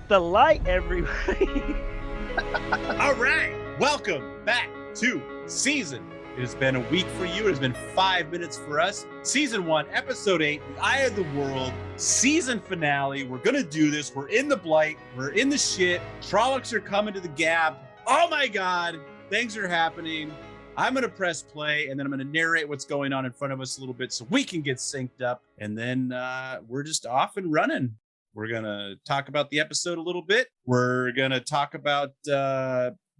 Thank the light, everybody. All right, welcome back to Season. It has been a week for you. It has been 5 minutes for us. Season 1, Episode 8, The Eye of the World, season finale. We're going to do this. We're in the blight. We're in the shit. Trollocs are coming to the gap. Oh my God, things are happening. I'm going to press play, and then I'm going to narrate what's going on in front of us a little bit so we can get synced up, and then we're just off and running. We're going to talk about the episode a little bit. We're going to talk about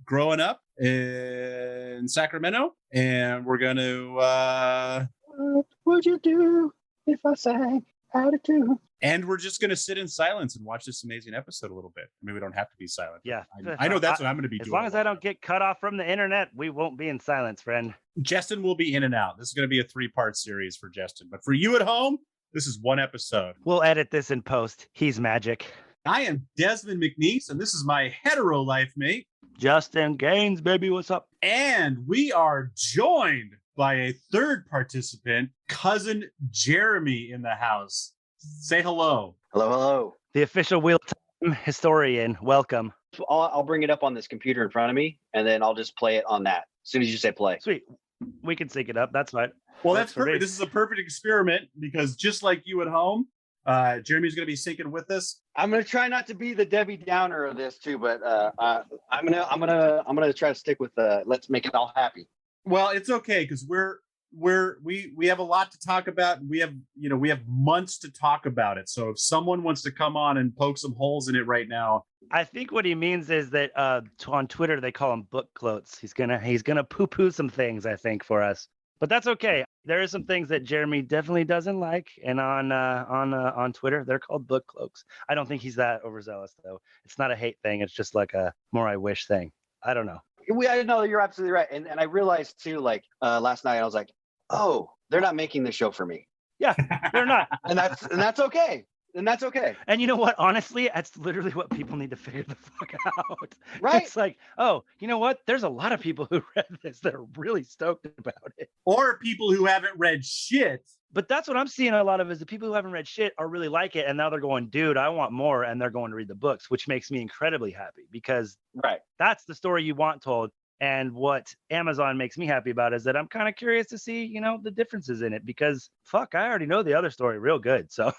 growing up in Sacramento, and we're going to... What would you do if I sang attitude? And we're just going to sit in silence and watch this amazing episode a little bit. I mean, we don't have to be silent. Yeah. I know that's what I'm going to be As doing. long as I don't get cut off from the internet, we won't be in silence, friend. Justin will be in and out. This is going to be a 3-part series for Justin. But for you at home, this is one episode. We'll edit this in post. He's magic. I am Desmond McNeese, and this is my hetero life mate. Justin Gaines, baby, what's up? And we are joined by a third participant, cousin Jeremy in the house. Say hello. Hello, hello. The official Wheel Time historian. Welcome. I'll bring it up on this computer in front of me, and then I'll just play it on that as soon as you say play. Sweet. We can sync it up. That's fine. Well, that's for me. perfect. This is a perfect experiment because just like you at home, Jeremy's going to be syncing with us. I'm gonna try not to be the Debbie Downer of this too, but I'm gonna try to stick with let's make it all happy. Well, it's okay because we have a lot to talk about. We have months to talk about it. So if someone wants to come on and poke some holes in it right now, I think what he means is that on Twitter they call him book clotes. He's gonna poo-poo some things, I think, for us. But that's okay. There are some things that Jeremy definitely doesn't like, and on Twitter they're called book cloaks. I don't think he's that overzealous though. It's not a hate thing. It's just like a more I wish thing. I don't know. I know you're absolutely right, and I realized too, like last night I was like, oh, they're not making the show for me. Yeah, they're not. and that's okay. And that's okay. And you know what? Honestly, that's literally what people need to figure the fuck out. Right? It's like, oh, you know what? There's a lot of people who read this that are really stoked about it. or people who haven't read shit. But that's what I'm seeing a lot of is the people who haven't read shit are really like it. And now they're going, dude, I want more. And they're going to read the books, which makes me incredibly happy because Right. that's the story you want told. And what Amazon makes me happy about is that I'm kind of curious to see, the differences in it because fuck, I already know the other story real good. So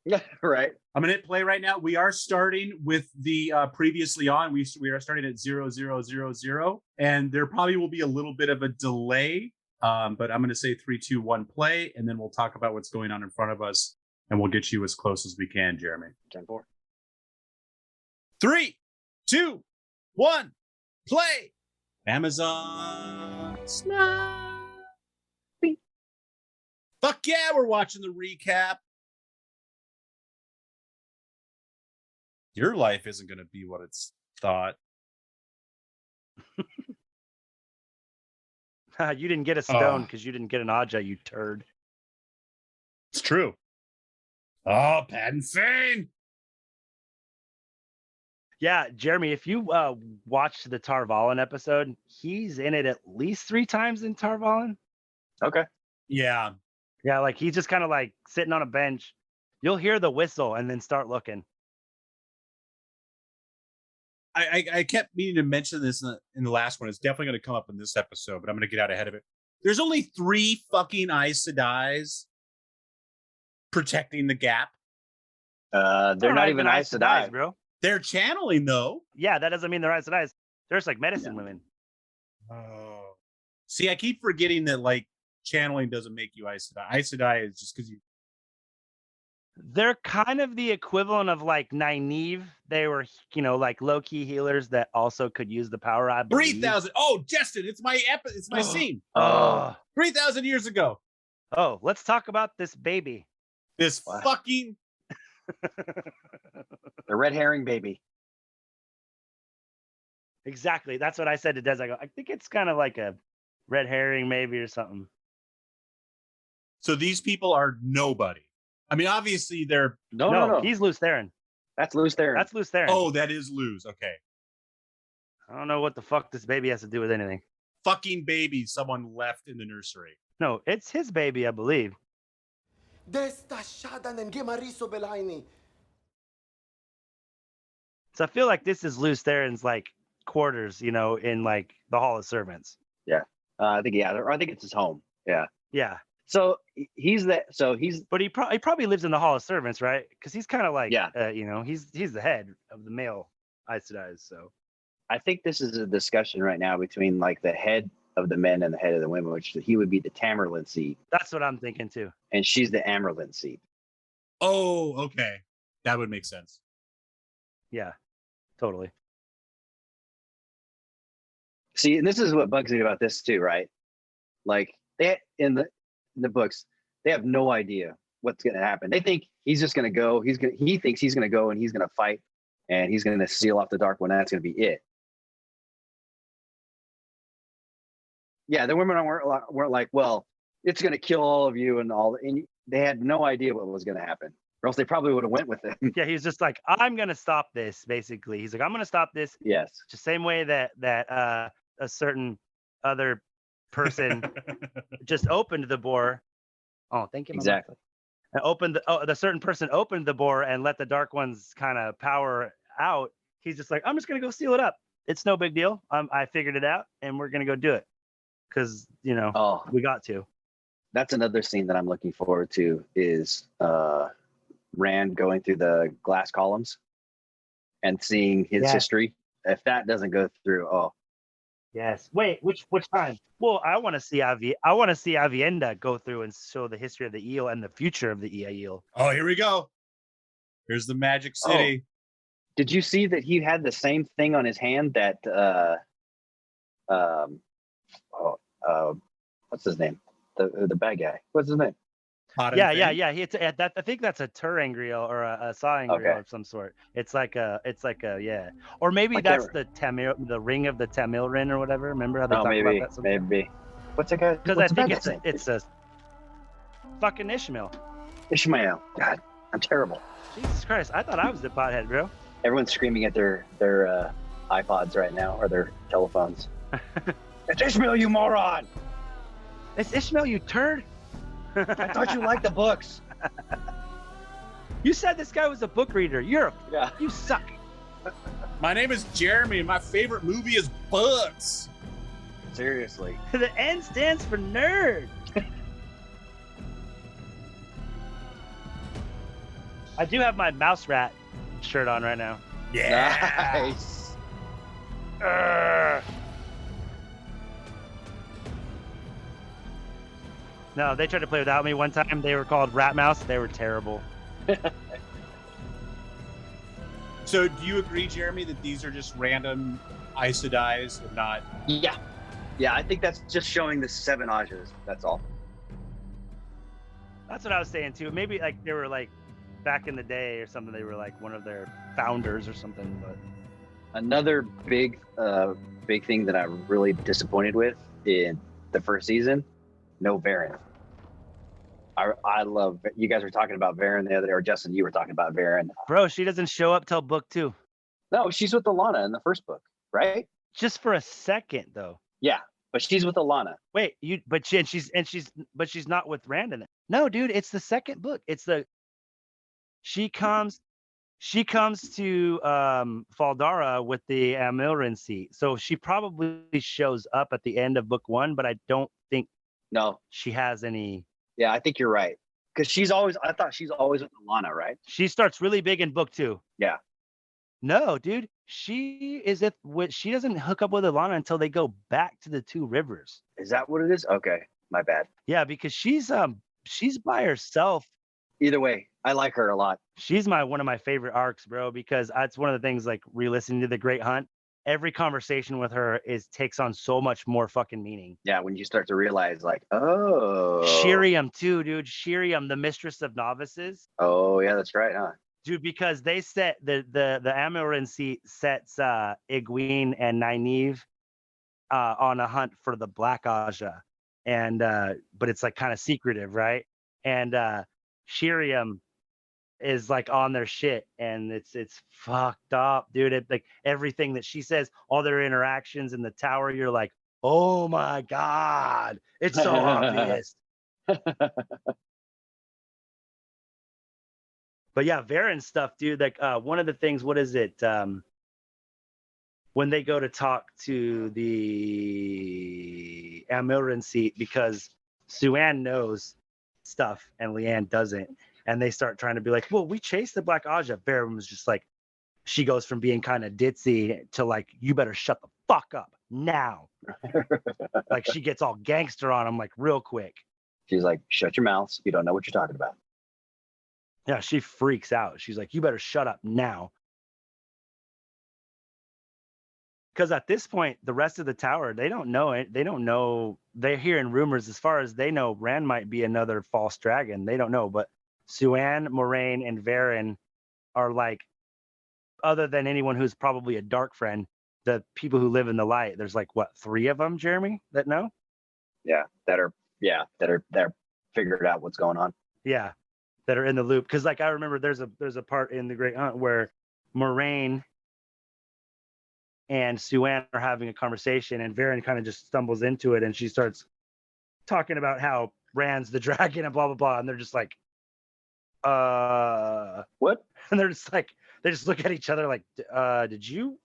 Yeah, right. I'm going to hit play right now. We are starting with the previously on. We are starting at 0000, and there probably will be a little bit of a delay. But I'm going to say 3, 2, 1, play, and then we'll talk about what's going on in front of us, and we'll get you as close as we can, Jeremy. 10-4. 3, 2, 1, play. Amazon Smile. Fuck yeah, we're watching the recap. Your life isn't going to be what it's thought. you didn't get a stone because you didn't get an Aja, you turd. It's true. Oh, Pat and Fane. Yeah, Jeremy, if you watched the Tarvalin episode, he's in it at least 3 times in Tarvalin. Okay. Yeah. Yeah, like he's just kind of like sitting on a bench. You'll hear the whistle and then start looking. I kept meaning to mention this in the last one. It's definitely going to come up in this episode, but I'm going to get out ahead of it. There's only 3 fucking Aes Sedais protecting the gap. They're not even Aes Sedai, bro. They're channeling, though. Yeah, that doesn't mean they're Aes Sedai. They're just like medicine women. Oh. See, I keep forgetting that, like, channeling doesn't make you Aes Sedai. Aes Sedai is just because you... They're kind of the equivalent of like Nynaeve. They were, like low-key healers that also could use the power. I believe. 3,000. Oh, Justin, it's my scene. Oh. 3,000 years ago. Oh, let's talk about this baby. This What? fucking... The red herring baby. Exactly. That's what I said to Des. I go, I think it's kind of like a red herring maybe or something. So these people are nobody. I mean, obviously they're... No. He's Luce Theron. That's Luce Theron. That's Luce Theron. Oh, that is Luz. Okay. I don't know what the fuck this baby has to do with anything. Fucking baby someone left in the nursery. No, it's his baby, I believe. Desta siada nem giemariso belajni. So I feel like this is Lews Theron's like quarters, you know, in like the Hall of Servants. I think I think it's his home. Yeah. Yeah, So he's but he probably lives in the Hall of Servants, right? Because he's kind of like, Yeah. you know, he's the head of the male Aes Sedai. So I think this is a discussion right now between like the head of the men and the head of the women, which he would be the Tamerlane seat, that's what I'm thinking too. and she's the Amerlin seat. Oh, okay. That would make sense. Yeah, totally. See, and this is what bugs me about this too, right? Like they in the books, they have no idea what's going to happen. They think he's just going to go. He thinks he's going to go and he's going to fight and he's going to seal off the dark one. That's going to be it. Yeah, the women weren't like, well, it's going to kill all of you and all. And they had no idea what was going to happen, or else they probably would have went with him. Yeah, he's just like, I'm gonna stop this. Basically, he's like, I'm gonna stop this. Yes. The same way that a certain other person just opened the bore. Oh, thank you. Mama. Exactly. And opened the certain person opened the bore and let the dark ones kind of power out. He's just like, I'm just gonna go seal it up. It's no big deal. I figured it out, and we're gonna go do it because you know we got to. That's another scene that I'm looking forward to is Rand going through the glass columns and seeing his history. If that doesn't go through, Yes. Wait, which time? Well, I want to see Avienda go through and show the history of the eel and the future of the eel. Oh, here we go. Here's the Magic City. Did you see that he had the same thing on his hand that what's his name? The bad guy. What's his name? Yeah. I think that's a Turangriel or a Sawangriel of some sort. It's like a yeah. Or maybe that's the ring of the Tamilrin or whatever. Remember how they talk about that sometimes? Maybe. What's that guy? Because I think it's a fucking Ishmael. Ishmael. God, I'm terrible. Jesus Christ, I thought I was the pothead, bro. Everyone's screaming at their iPods right now or their telephones. It's Ishmael, you moron! It's Ishmael, you turd! I thought you liked the books. You said this guy was a book reader. You suck. My name is Jeremy, and my favorite movie is books. Seriously. The N stands for nerd. I do have my mouse rat shirt on right now. Yeah. Nice. No, they tried to play without me one time. They were called Rat Mouse. They were terrible. So do you agree, Jeremy, that these are just random Aes Sedais and not... Yeah, I think that's just showing the 7 Ajas. That's all. That's what I was saying too. Maybe like they were like back in the day or something. They were like one of their founders or something. But another big thing that I'm really disappointed with in the first season, no Varen. I love, you guys were talking about Varen the other day, or Justin, you were talking about Varen. Bro, she doesn't show up till book 2. No, she's with Alana in the first book, right? Just for a second though. Yeah, but she's with Alana. Wait, she's not with Rand in it. No, dude, it's the second book. She comes to Faldara with the Amilrin seat. So she probably shows up at the end of book 1, but I don't think she has any. Yeah, I think you're right. Because I thought she's always with Alana, right? She starts really big in book 2. Yeah. No, dude, she doesn't hook up with Alana until they go back to the 2 rivers. Is that what it is? Okay, my bad. Yeah, because she's by herself. Either way, I like her a lot. She's one of my favorite arcs, bro, because that's one of the things, like re-listening to The Great Hunt. Every conversation with her takes on so much more fucking meaning. Yeah, when you start to realize, like, oh. Shiriam too, dude. Shiriam, the mistress of novices. Oh yeah, that's right, huh? Dude, because they set the Amilrin seat sets Egwene and Nynaeve on a hunt for the Black Aja, and but it's like kind of secretive, right? And Shiriam is like on their shit, and it's fucked up, dude. Like everything that she says, all their interactions in the tower, you're like, oh my god, it's so obvious. But yeah, Varen stuff, dude. Like one of the things, what is it? when they go to talk to the Amilrin seat, because Suan knows stuff and Leanne doesn't, and they start trying to be like, well, we chased the Black Aja. Barron was just like, she goes from being kind of ditzy to like, you better shut the fuck up now. Like she gets all gangster on him like real quick. She's like, shut your mouths. You don't know what you're talking about. Yeah, she freaks out. She's like, you better shut up now. Because at this point, the rest of the tower, they don't know it. They don't know. They're hearing rumors. As far as they know, Rand might be another false dragon. They don't know. But Suan, Moraine, and Varen are like, other than anyone who's probably a dark friend, the people who live in the light, there's like, what, 3 of them, Jeremy, that know? Yeah, that are figured out what's going on. Yeah, that are in the loop. Because like I remember there's a part in The Great Hunt where Moraine and Suan are having a conversation, and Varen kind of just stumbles into it, and she starts talking about how Rand's the dragon and blah blah blah, and they're just like, what? And they're just like, they just look at each other like, did you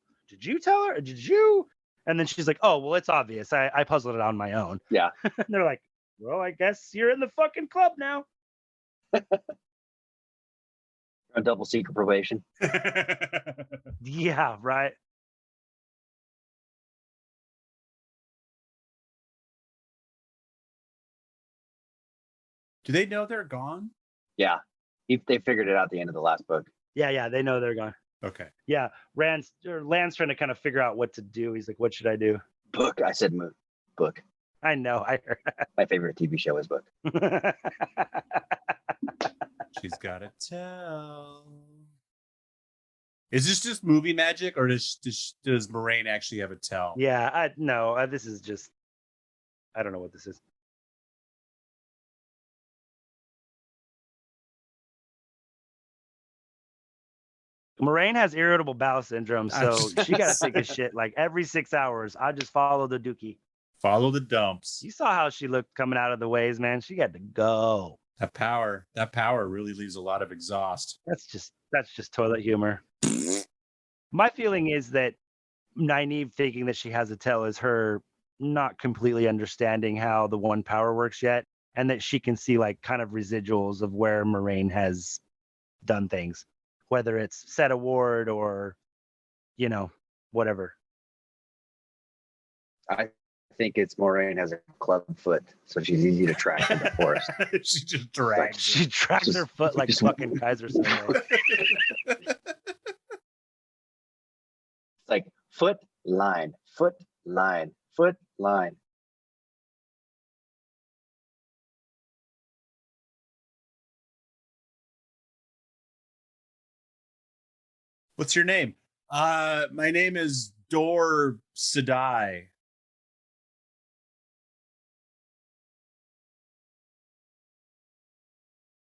tell her? Did you? And then she's like, oh well, it's obvious. I puzzled it on my own. Yeah. And they're like, well, I guess you're in the fucking club now. On double secret probation. Yeah, right. Do they know they're gone? Yeah. They figured it out at the end of the last book. Yeah, they know they're gone. Okay. Yeah, Land's trying to kind of figure out what to do. He's like, what should I do? Book. I said book. I know. I heard. My favorite TV show is Book. She's got to tell. Is this just movie magic, or does Moraine actually have a tell? Yeah, this is just, I don't know what this is. Moraine has irritable bowel syndrome, so she got to take a shit like every 6 hours. I just follow the dookie. Follow the dumps. You saw how she looked coming out of the ways, man. She got to go. That power really leaves a lot of exhaust. That's just toilet humor. My feeling is that Nynaeve thinking that she has a tell is her not completely understanding how the one power works yet, and that she can see like kind of residuals of where Moraine has done things, whether it's set a ward or, whatever. I think it's Moraine has a club foot, so she's easy to track in the forest. She just drags. She drags her foot like fucking Kaiser Soze. It's like foot line, foot line, foot line. What's your name? My name is Dor Sedai.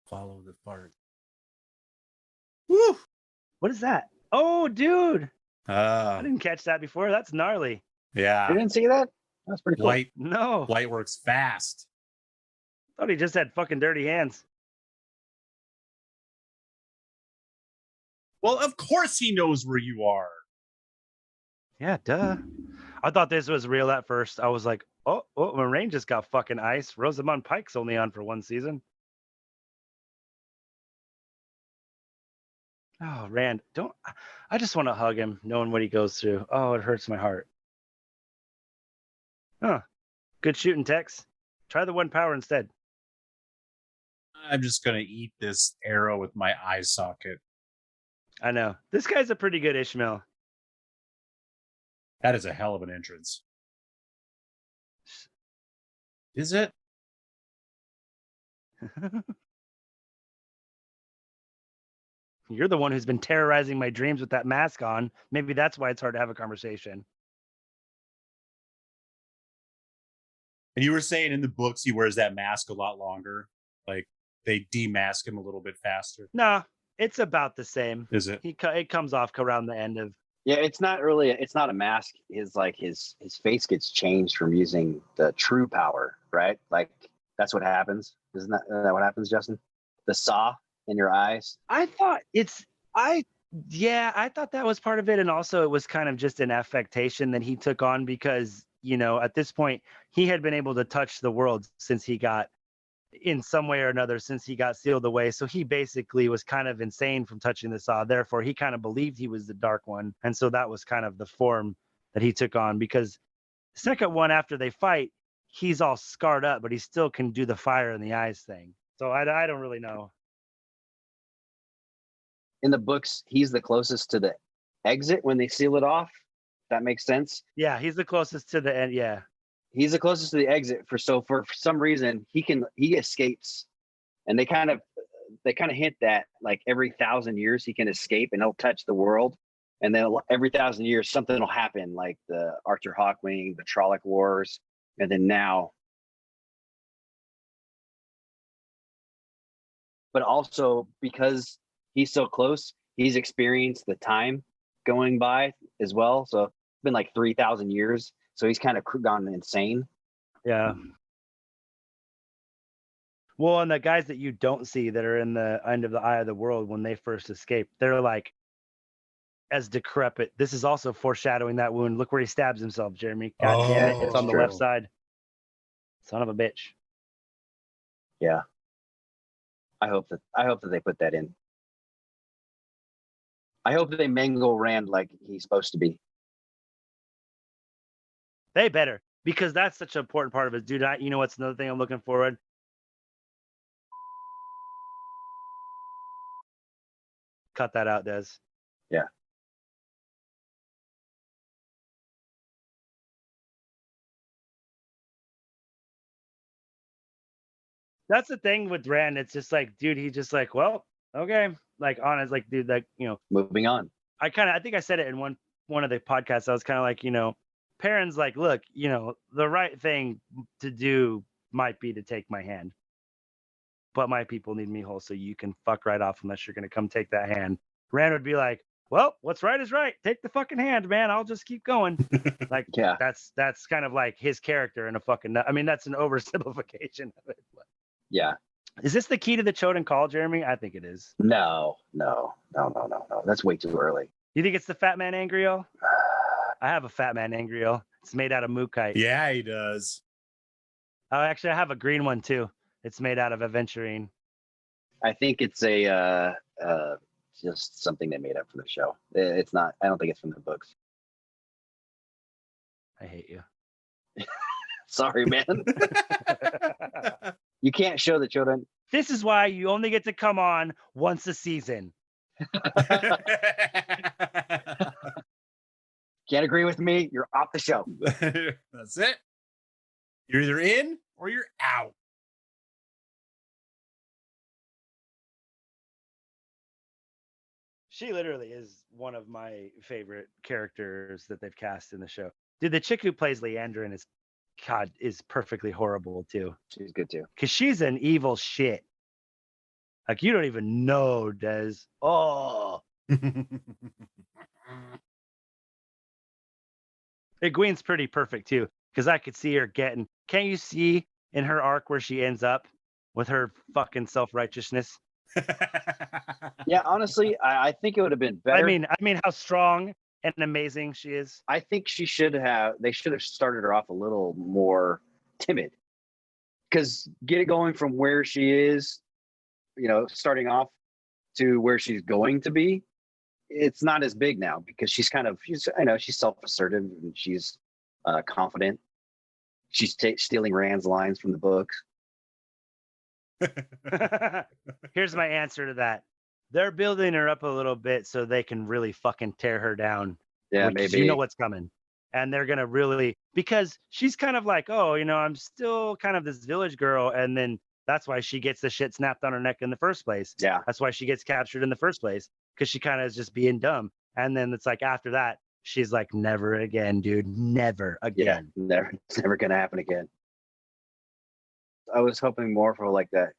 Follow the fart. Woo! What is that? Oh, dude. I I didn't catch that before. That's gnarly. Yeah. You didn't see that? That's pretty cool. No. Light works fast. Thought he just had fucking dirty hands. Well, of course he knows where you are. Yeah, duh. I thought this was real at first. I was like, oh, Moraine just got fucking ice. Rosamund Pike's only on for 1 season. Oh, Rand, I just want to hug him, knowing what he goes through. Oh, it hurts my heart. Huh. Good shooting, Tex. Try the one power instead. I'm just going to eat this arrow with my eye socket. I know. This guy's a pretty good Ishmael. That is a hell of an entrance. Is it? You're the one who's been terrorizing my dreams with that mask on. Maybe that's why it's hard to have a conversation. And you were saying in the books he wears that mask a lot longer. Like they demask him a little bit faster. Nah, it's about the same. Is it? It comes off around the end of. Yeah, it's not a mask. His face gets changed from using the true power, right? Like that's what happens. Isn't that what happens, Justin? The saw in your eyes. I thought Yeah, I thought that was part of it, and also it was kind of just an affectation that he took on because, at this point, he had been able to touch the world since he got in some way or another since he got sealed away. So he basically was kind of insane from touching the saw. Therefore, he kind of believed he was the Dark One, and so that was kind of the form that he took on. Because the second one, after they fight, he's all scarred up, but he still can do the fire in the eyes thing. So I don't really know. In the books, he's the closest to the exit when they seal it off. That makes sense. Yeah, he's the closest to the end. Yeah. He's the closest to the exit for some reason he escapes, and they kind of hint that like every 1,000 years he can escape and he'll touch the world, and then every 1,000 years something will happen, like the Archer Hawkwing, the Trolloc Wars, and then now. But also because he's so close, he's experienced the time going by as well. So it's been like 3,000 years. So he's kind of gone insane. Yeah. Well, and the guys that you don't see that are in the end of the eye of the world when they first escape, they're like as decrepit. This is also foreshadowing that wound. Look where he stabs himself, Jeremy. God damn it. It's on the left side. Son of a bitch. Yeah. I hope that they put that in. I hope that they mangle Rand like he's supposed to be. They better, because that's such an important part of it. Dude, you know what's another thing I'm looking forward? Cut that out, Des. Yeah. That's the thing with Rand. It's just like, dude, he's just like, well, okay. Like, honest, like, dude, like, Moving on. I think I said it in one of the podcasts. I was kind of like, Perrin's like, look, the right thing to do might be to take my hand, but my people need me whole, so you can fuck right off unless you're gonna come take that hand. Rand would be like, well, what's right is right. Take the fucking hand, man. I'll just keep going. Like, Yeah. That's kind of like his character in a fucking. I mean, that's an oversimplification of it. But. Yeah. Is this the key to the Choden Call, Jeremy? I think it is. No. That's way too early. You think it's the Fat Man Angriel? I have a Fat Man Angriel. It's made out of mookite. Yeah, he does. Oh, actually, I have a green one too. It's made out of aventurine. I think it's just something they made up for the show. It's not. I don't think it's from the books. I hate you. Sorry, man. You can't show the children. This is why you only get to come on once a season. Can't agree with me. You're off the show. That's it. You're either in or you're out. She literally is one of my favorite characters that they've cast in the show. Dude, the chick who plays Leandrin is perfectly horrible too. She's good too. Because she's an evil shit. Like, you don't even know, Des. Oh. Egwene's pretty perfect too, because I could see her getting. Can't you see in her arc where she ends up with her fucking self-righteousness? Yeah, honestly, I think it would have been better. I mean, how strong and amazing she is. I think they should have started her off a little more timid, because get it going from where she is, starting off to where she's going to be. It's not as big now because she's self-assertive and she's confident. She's stealing Rand's lines from the books. Here's my answer to that. They're building her up a little bit so they can really fucking tear her down. Yeah, maybe. You know what's coming. And they're going to really, because she's kind of like, oh, I'm still kind of this village girl. And then that's why she gets the shit snapped on her neck in the first place. Yeah. That's why she gets captured in the first place, because she kind of is just being dumb. And then it's like after that, she's like, never again, dude. Never again. Yeah, never. It's never going to happen again. I was hoping more for like the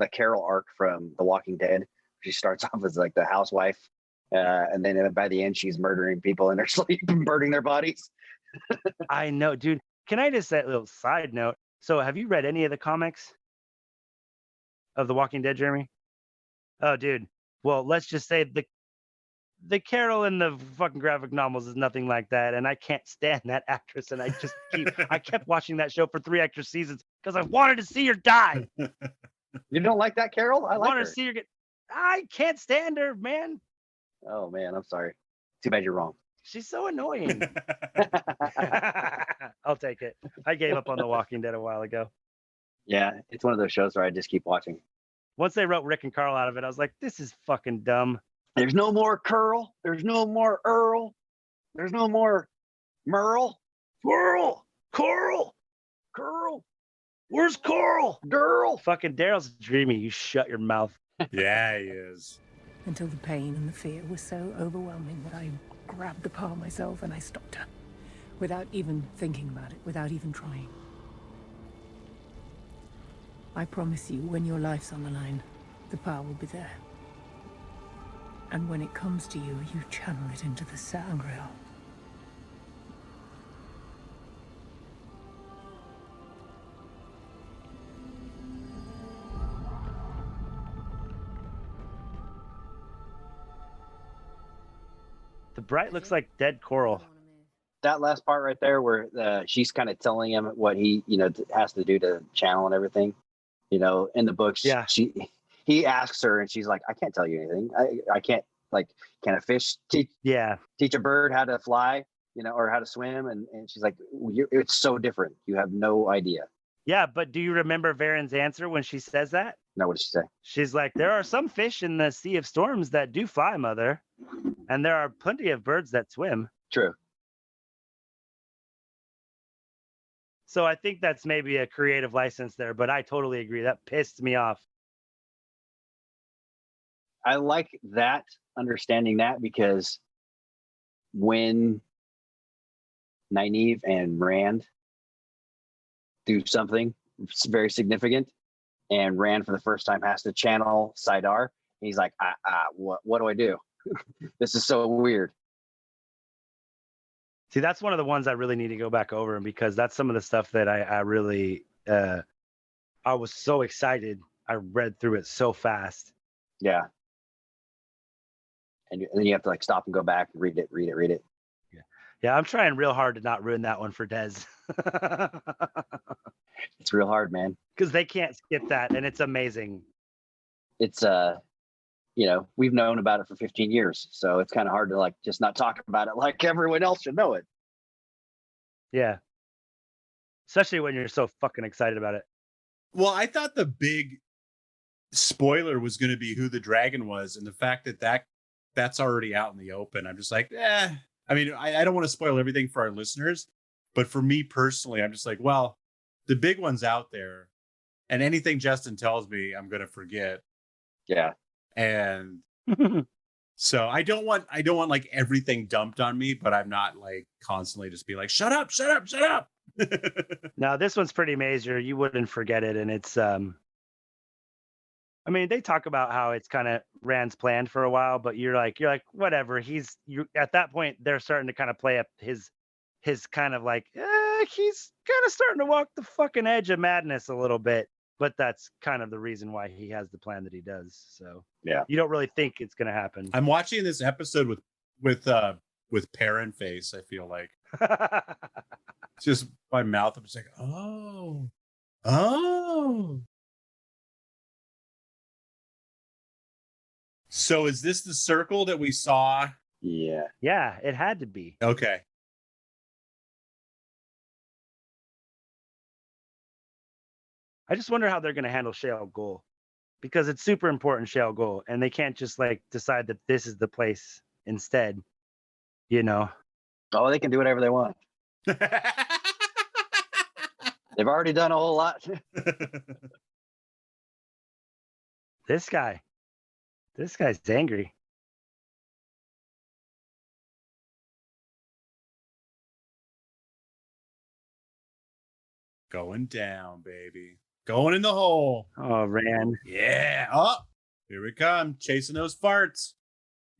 Carol arc from The Walking Dead. She starts off as like the housewife, and then by the end, she's murdering people in their sleep and burning their bodies. I know, dude. Can I just say a little side note? So have you read any of the comics of The Walking Dead, Jeremy? Oh, dude. Well, let's just say the Carol in the fucking graphic novels is nothing like that, and I can't stand that actress. And I kept watching that show for 3 extra seasons because I wanted to see her die. You don't like that, Carol? I like wanted her. to see her get. I can't stand her, man. Oh man, I'm sorry. Too bad you're wrong. She's so annoying. I'll take it. I gave up on The Walking Dead a while ago. Yeah, it's one of those shows where I just keep watching. Once they wrote Rick and Carl out of it, I was like, this is fucking dumb. There's no more Curl. There's no more Earl. There's no more Merle. Whirl. Coral. Curl. Where's Coral? Girl. Fucking Daryl's dreamy. You shut your mouth. Yeah, he is. Until the pain and the fear was so overwhelming that I grabbed the power myself and I stopped her. Without even thinking about it, without even trying. I promise you, when your life's on the line, the power will be there. And when it comes to you, you channel it into the sangreal. The bright looks like dead coral. That last part right there where she's kind of telling him what he, has to do to channel and everything, in the books, Yeah. He asks her and she's like, I can't tell you anything. I can't, can a fish teach a bird how to fly, or how to swim? And she's like, it's so different. You have no idea. Yeah, but do you remember Varen's answer when she says that? No, what did she say? She's like, there are some fish in the Sea of Storms that do fly, mother. And there are plenty of birds that swim. True. So I think that's maybe a creative license there, but I totally agree. That pissed me off. I like that, understanding that, because when Nynaeve and Rand do something very significant, and Rand for the first time has to channel Saidar, he's like, what do I do? This is so weird. See, that's one of the ones I really need to go back over, because that's some of the stuff that I really, I was so excited. I read through it so fast. Yeah. And then you have to stop and go back and read it. Yeah, I'm trying real hard to not ruin that one for Des. It's real hard, man. Because they can't skip that, and it's amazing. It's we've known about it for 15 years, so it's kind of hard to just not talk about it like everyone else should know it. Yeah. Especially when you're so fucking excited about it. Well, I thought the big spoiler was going to be who the dragon was, and the fact that's already out in the open. I'm just like, I mean, I don't want to spoil everything for our listeners, but for me personally, I'm just like, well, the big one's out there, and anything Justin tells me, I'm going to forget. Yeah. And so I don't want everything dumped on me, but I'm not constantly just be like, shut up. No, this one's pretty major. You wouldn't forget it. And it's, I mean, they talk about how it's kind of Rand's planned for a while, but you're like, whatever. At that point, they're starting to kind of play up his kind of he's kind of starting to walk the fucking edge of madness a little bit. But that's kind of the reason why he has the plan that he does. So yeah, you don't really think it's going to happen. I'm watching this episode with Perrin face. I feel like it's just my mouth. I'm just like, oh. So is this the circle that we saw? Yeah. Yeah, it had to be. Okay. I just wonder how they're going to handle Shale Ghul, because it's super important, Shale Ghul, and they can't just decide that this is the place instead, Oh, they can do whatever they want. They've already done a whole lot. This guy's angry. Going down, baby. Going in the hole. Oh, Rand. Yeah. Oh, here we come. Chasing those farts.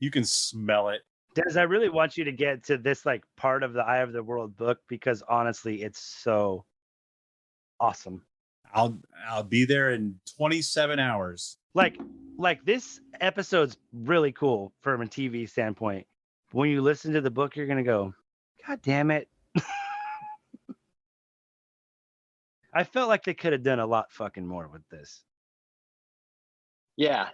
You can smell it. Des, I really want you to get to this part of the Eye of the World book, because honestly, it's so awesome. I'll be there in 27 hours. Like this episode's really cool from a TV standpoint. When you listen to the book, you're gonna go, God damn it. I felt like they could have done a lot fucking more with this. Yeah.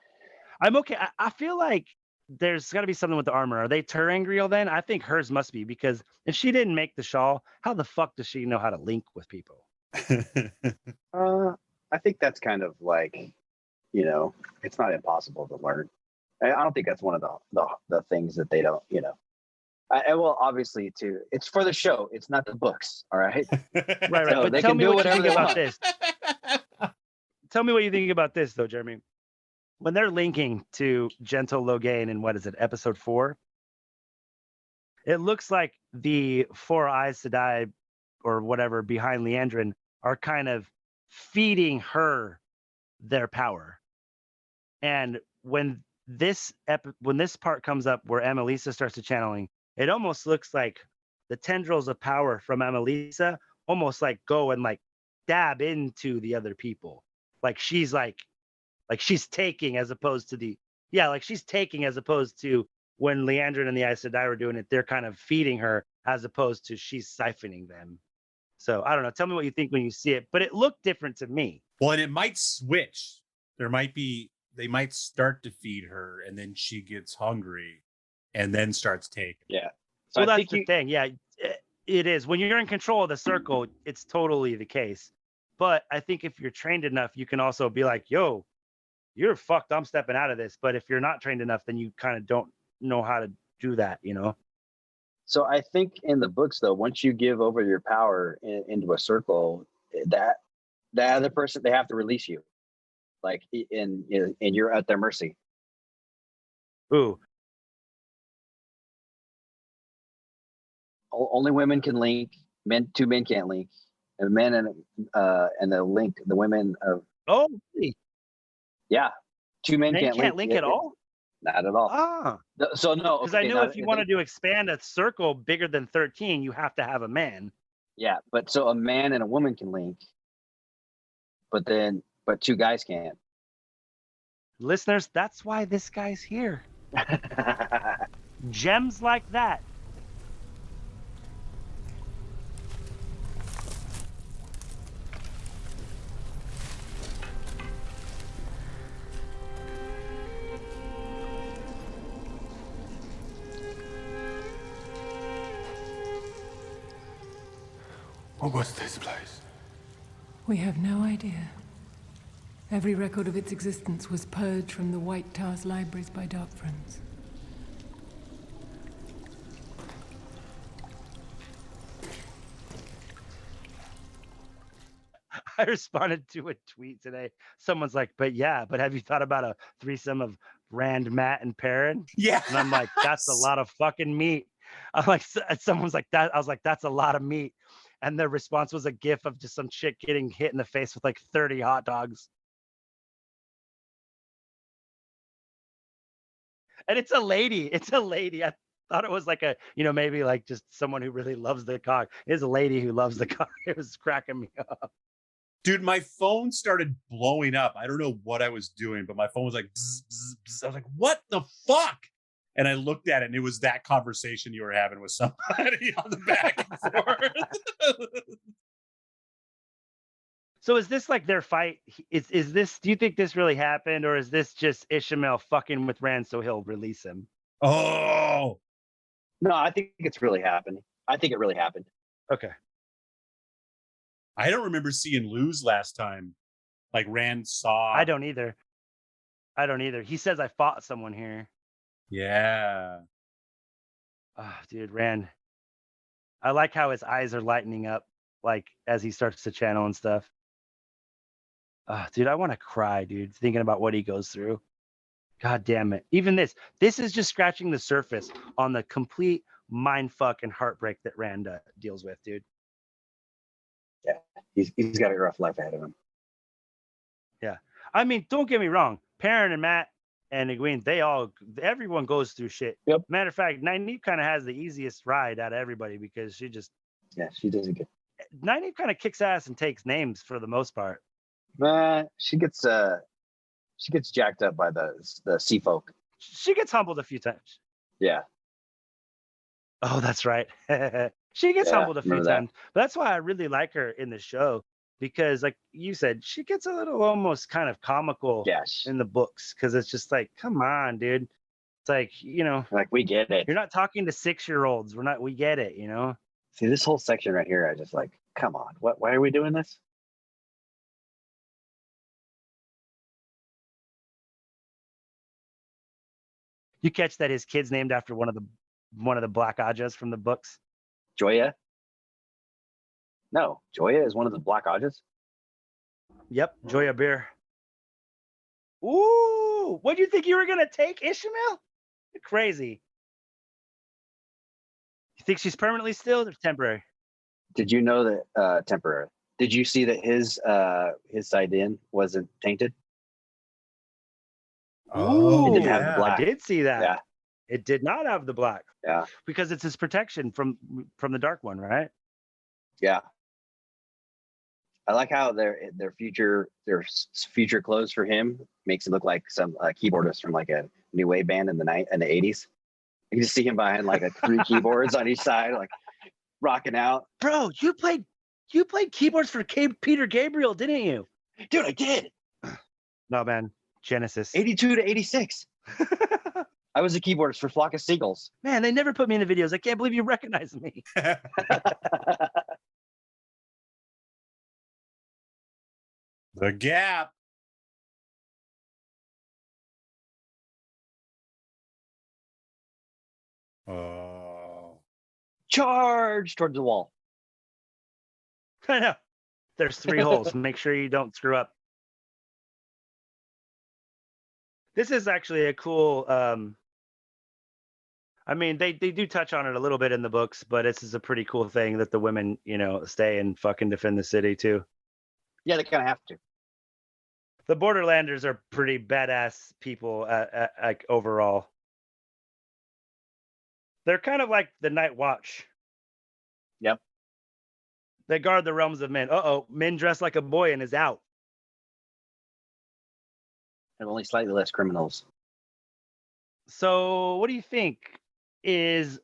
I'm okay. I feel like there's got to be something with the armor. Are they Terangriel then? I think hers must be, because if she didn't make the shawl, how the fuck does she know how to link with people? I think that's kind of like, you know, it's not impossible to learn. I don't think that's one of the things that they don't, you know. Well, obviously, too, it's for the show. It's not the books. All right. Right. So But they tell can me do what you whatever think they about want. this. Tell me what you think about this, though, Jeremy. When they're linking to Gentle Logain in, what is it, episode 4? It looks like the four Aes Sedai or whatever behind Leandrin are kind of feeding her their power. And when this part comes up where Amelisa starts to channeling, it almost looks like the tendrils of power from Amelisa almost like go and like dab into the other people. Like she's taking as opposed to she's taking as opposed to when Leandrin and the Aes Sedai were doing it, they're kind of feeding her as opposed to she's siphoning them. So I don't know. Tell me what you think when you see it, but it looked different to me. Well, and it might switch. They might start to feed her and then she gets hungry and then starts taking. Yeah. So Well, that's the thing. Yeah, it is. When you're in control of the circle, it's totally the case. But I think if you're trained enough, you can also be like, yo, you're fucked. I'm stepping out of this. But if you're not trained enough, then you kind of don't know how to do that, you know? So I think in the books, though, once you give over your power into a circle, that other person, they have to release you, like, and you're at their mercy. Ooh. Only women can link. Two men can't link, and men and the women of. Oh, really? Yeah, two men They can't link at all. Not at all. Ah. So no, because I know if you wanted to expand a circle bigger than 13, you have to have a man. Yeah, but so a man and a woman can link, but two guys can't. Listeners, that's why this guy's here. Gems like that. What was this place? We have no idea. Every record of its existence was purged from the White Tower's libraries by Dark Friends. I responded to a tweet today. Someone's like, but have you thought about a threesome of Rand, Matt, and Perrin? Yeah. And I'm like, that's a lot of fucking meat. I'm like, someone's like that. I was like, that's a lot of meat. And their response was a gif of just some chick getting hit in the face with like 30 hot dogs. And it's a lady. I thought it was like maybe like just someone who really loves the cock. It's a lady who loves the cock. It was cracking me up. Dude, my phone started blowing up. I don't know what I was doing, but my phone was like, bzz, bzz, bzz. I was like, what the fuck? And I looked at it and it was that conversation you were having with somebody on the back and forth. So is this like their fight? Is this, do you think this really happened, or is this just Ishmael fucking with Rand so he'll release him? Oh. No, I think it's really happened. I think it really happened. Okay. I don't remember seeing Luz last time. Like Rand saw. I don't either. He says I fought someone here. Yeah. Oh, dude, Rand. I like how his eyes are lightening up, like as he starts to channel and stuff. Dude, I want to cry, dude, thinking about what he goes through. God damn it. Even this is just scratching the surface on the complete mindfuck and heartbreak that Rand deals with, dude. Yeah, he's got a rough life ahead of him. Yeah. I mean, don't get me wrong. Perrin and Matt and Egwene, everyone goes through shit. Yep. Matter of fact, Nynaeve kind of has the easiest ride out of everybody because she does a good. Nynaeve kind of kicks ass and takes names for the most part. She gets jacked up by the sea folk. She gets humbled a few times. Yeah. Oh, that's right. She gets Yeah, humbled a few remember that. times. But that's why I really like her in the show because, like you said, she gets a little almost kind of comical Yes. in the books because it's just like, come on, dude. It's like, Like we get it. you're not talking to 6-year-olds. We get it, See, this whole section right here, I just like, come on, why are we doing this? You catch that his kid's named after one of the Black Ajas from the books? Joya? No, Joya is one of the Black Ajas. Yep, Joya Beer. Ooh, what do you think you were gonna take, Ishmael? You're crazy. You think she's permanently stilled or temporary? Did you know that temporary? Did you see that his side in wasn't tainted? Oh, It didn't have the yeah. black. I did see that. Yeah. It did not have the black. Yeah. Because it's his protection from the dark one, right? Yeah. I like how their future clothes for him makes it look like some keyboardist from like a new wave band in the 80s. You just see him behind like 3 keyboards on each side, like rocking out. Bro, you played keyboards for Peter Gabriel, didn't you? Dude, I did. No, man. Genesis. 82 to 86. I was a keyboardist for Flock of Seagulls. Man, they never put me in the videos. I can't believe you recognize me. The Gap. Oh. Charge towards the wall. I know. There's 3 holes. Make sure you don't screw up. This is actually a cool. I mean, they do touch on it a little bit in the books, but this is a pretty cool thing that the women, stay and fucking defend the city too. Yeah, they kind of have to. The Borderlanders are pretty badass people, like overall. They're kind of like the Night Watch. Yep. They guard the realms of men. Men dressed like a boy and is out. And only slightly less criminals. So, what do you think is?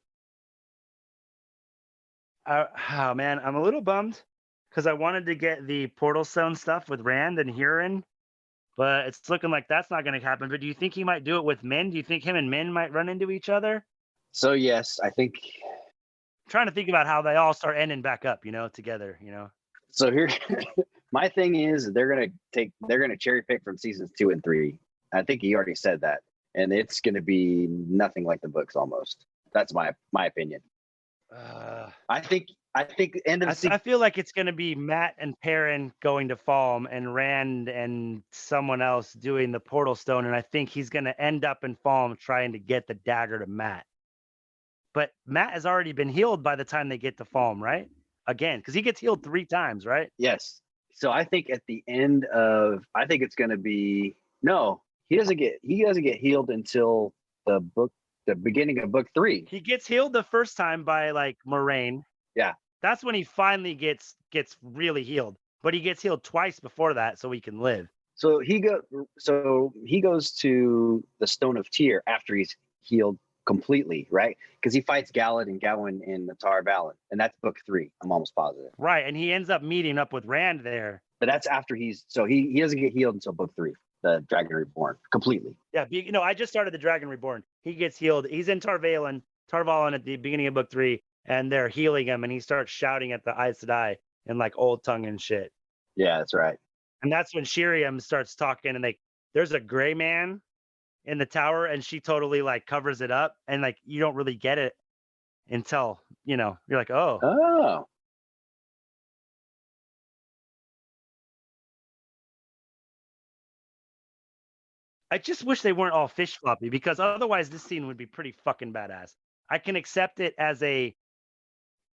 Oh man, I'm a little bummed because I wanted to get the Portal Stone stuff with Rand and Huron, but it's looking like that's not going to happen. But do you think he might do it with Min? Do you think him and Min might run into each other? So yes, I think. I'm trying to think about how they all start ending back up, together, So here, my thing is they're gonna cherry pick from seasons 2 and 3. I think he already said that, and it's gonna be nothing like the books almost. That's my opinion. I think end of the season. I feel like it's going to be Matt and Perrin going to Falm and Rand and someone else doing the Portal Stone, and I think he's going to end up in Falm trying to get the dagger to Matt. But Matt has already been healed by the time they get to Falm, right? Again, because he gets healed 3 times, right? Yes. So I think at the end of, I think it's going to be no. He doesn't get healed until the beginning of book 3. He gets healed the first time by like Moraine. Yeah. That's when he finally gets really healed. But he gets healed twice before that, so he can live. So he goes to the Stone of Tyr after he's healed completely, right? Because he fights Galad and Gawain in the Tar Valon, and that's book 3. I'm almost positive. Right, and he ends up meeting up with Rand there. But that's after he doesn't get healed until book 3, the Dragon Reborn, completely. Yeah, I just started the Dragon Reborn. He gets healed. He's in Tar Valon at the beginning of book 3, and they're healing him, and he starts shouting at the Aes Sedai in like old tongue and shit. Yeah, that's right. And that's when Shiriam starts talking, and there's a gray man in the tower, and she totally like covers it up, and like you don't really get it until you're like, Oh. I just wish they weren't all fish floppy, because otherwise this scene would be pretty fucking badass. I can accept it as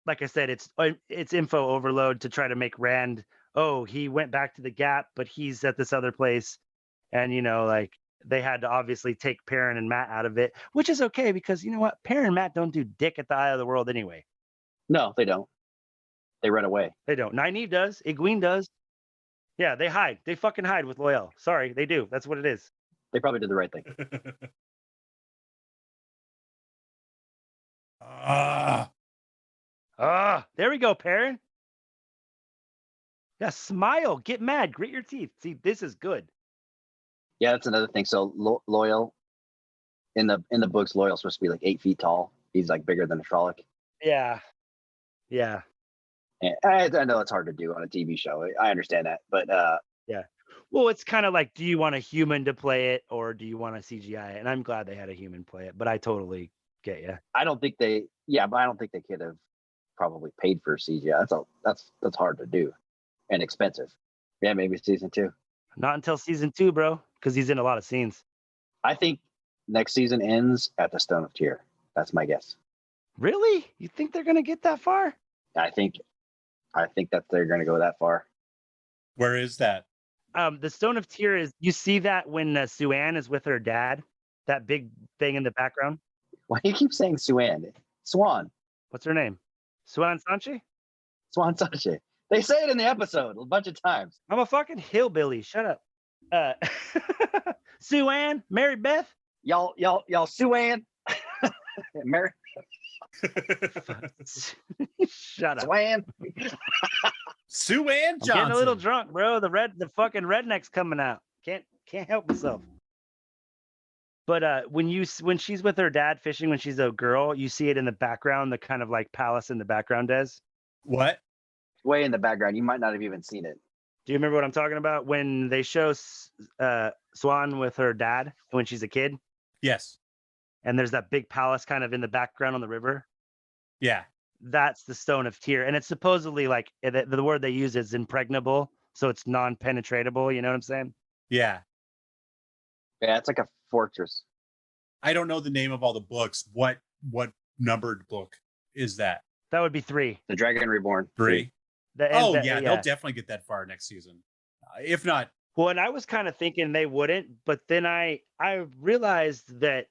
like I said, it's info overload to try to make Rand, he went back to the Gap, but he's at this other place, and like they had to obviously take Perrin and Matt out of it, which is okay, because you know what? Perrin and Matt don't do dick at the Eye of the World anyway. No, they don't. They run away. They don't. Nynaeve does. Egwene does. Yeah, they hide. They fucking hide with Loyal. Sorry, they do. That's what it is. They probably did the right thing. There we go, Perrin. Yeah, smile, get mad, grit your teeth. See, this is good. Yeah, that's another thing. So Loyal in the books, Loyal's supposed to be like 8 feet tall. He's like bigger than a Trolloc. Yeah. Yeah. And I know it's hard to do on a TV show. I understand that, but Yeah. Well, it's kind of like, do you want a human to play it or do you want a CGI it? And I'm glad they had a human play it, but I totally get you. I don't think they. Yeah, but I don't think they could have probably paid for CGI. That's hard to do and expensive. Yeah, maybe season 2. Not until season 2, bro, because he's in a lot of scenes. I think next season ends at the Stone of Tyr. That's my guess. Really? You think they're gonna get that far? I think that they're going to go that far. Where is that? The Stone of Tyr is. You see that when Suan is with her dad, that big thing in the background. Why do you keep saying Suan? Swan. What's her name? Suan Sanche? Swan Sache. They say it in the episode a bunch of times. I'm a fucking hillbilly. Shut up. Suan, Mary Beth. Y'all Suan. Mary Shut up. Swan. Sue Ann I'm Johnson. getting a little drunk, bro. The fucking redneck's coming out. Can't help myself. But when she's with her dad fishing when she's a girl, you see it in the background, the kind of like palace in the background, Des. What? Way in the background. You might not have even seen it. Do you remember what I'm talking about? When they show Swan with her dad when she's a kid, Yes. and there's that big palace kind of in the background on the river. Yeah. That's the Stone of Tyr, and it's supposedly like the word they use is impregnable, so it's non-penetratable. You know what I'm saying? Yeah. Yeah, it's like a fortress. I don't know the name of all the books. What numbered book is that? That would be 3. The Dragon Reborn. 3. The- Oh the- yeah, they'll definitely get that far next season. If not, Well, and I was kind of thinking they wouldn't, but then I realized that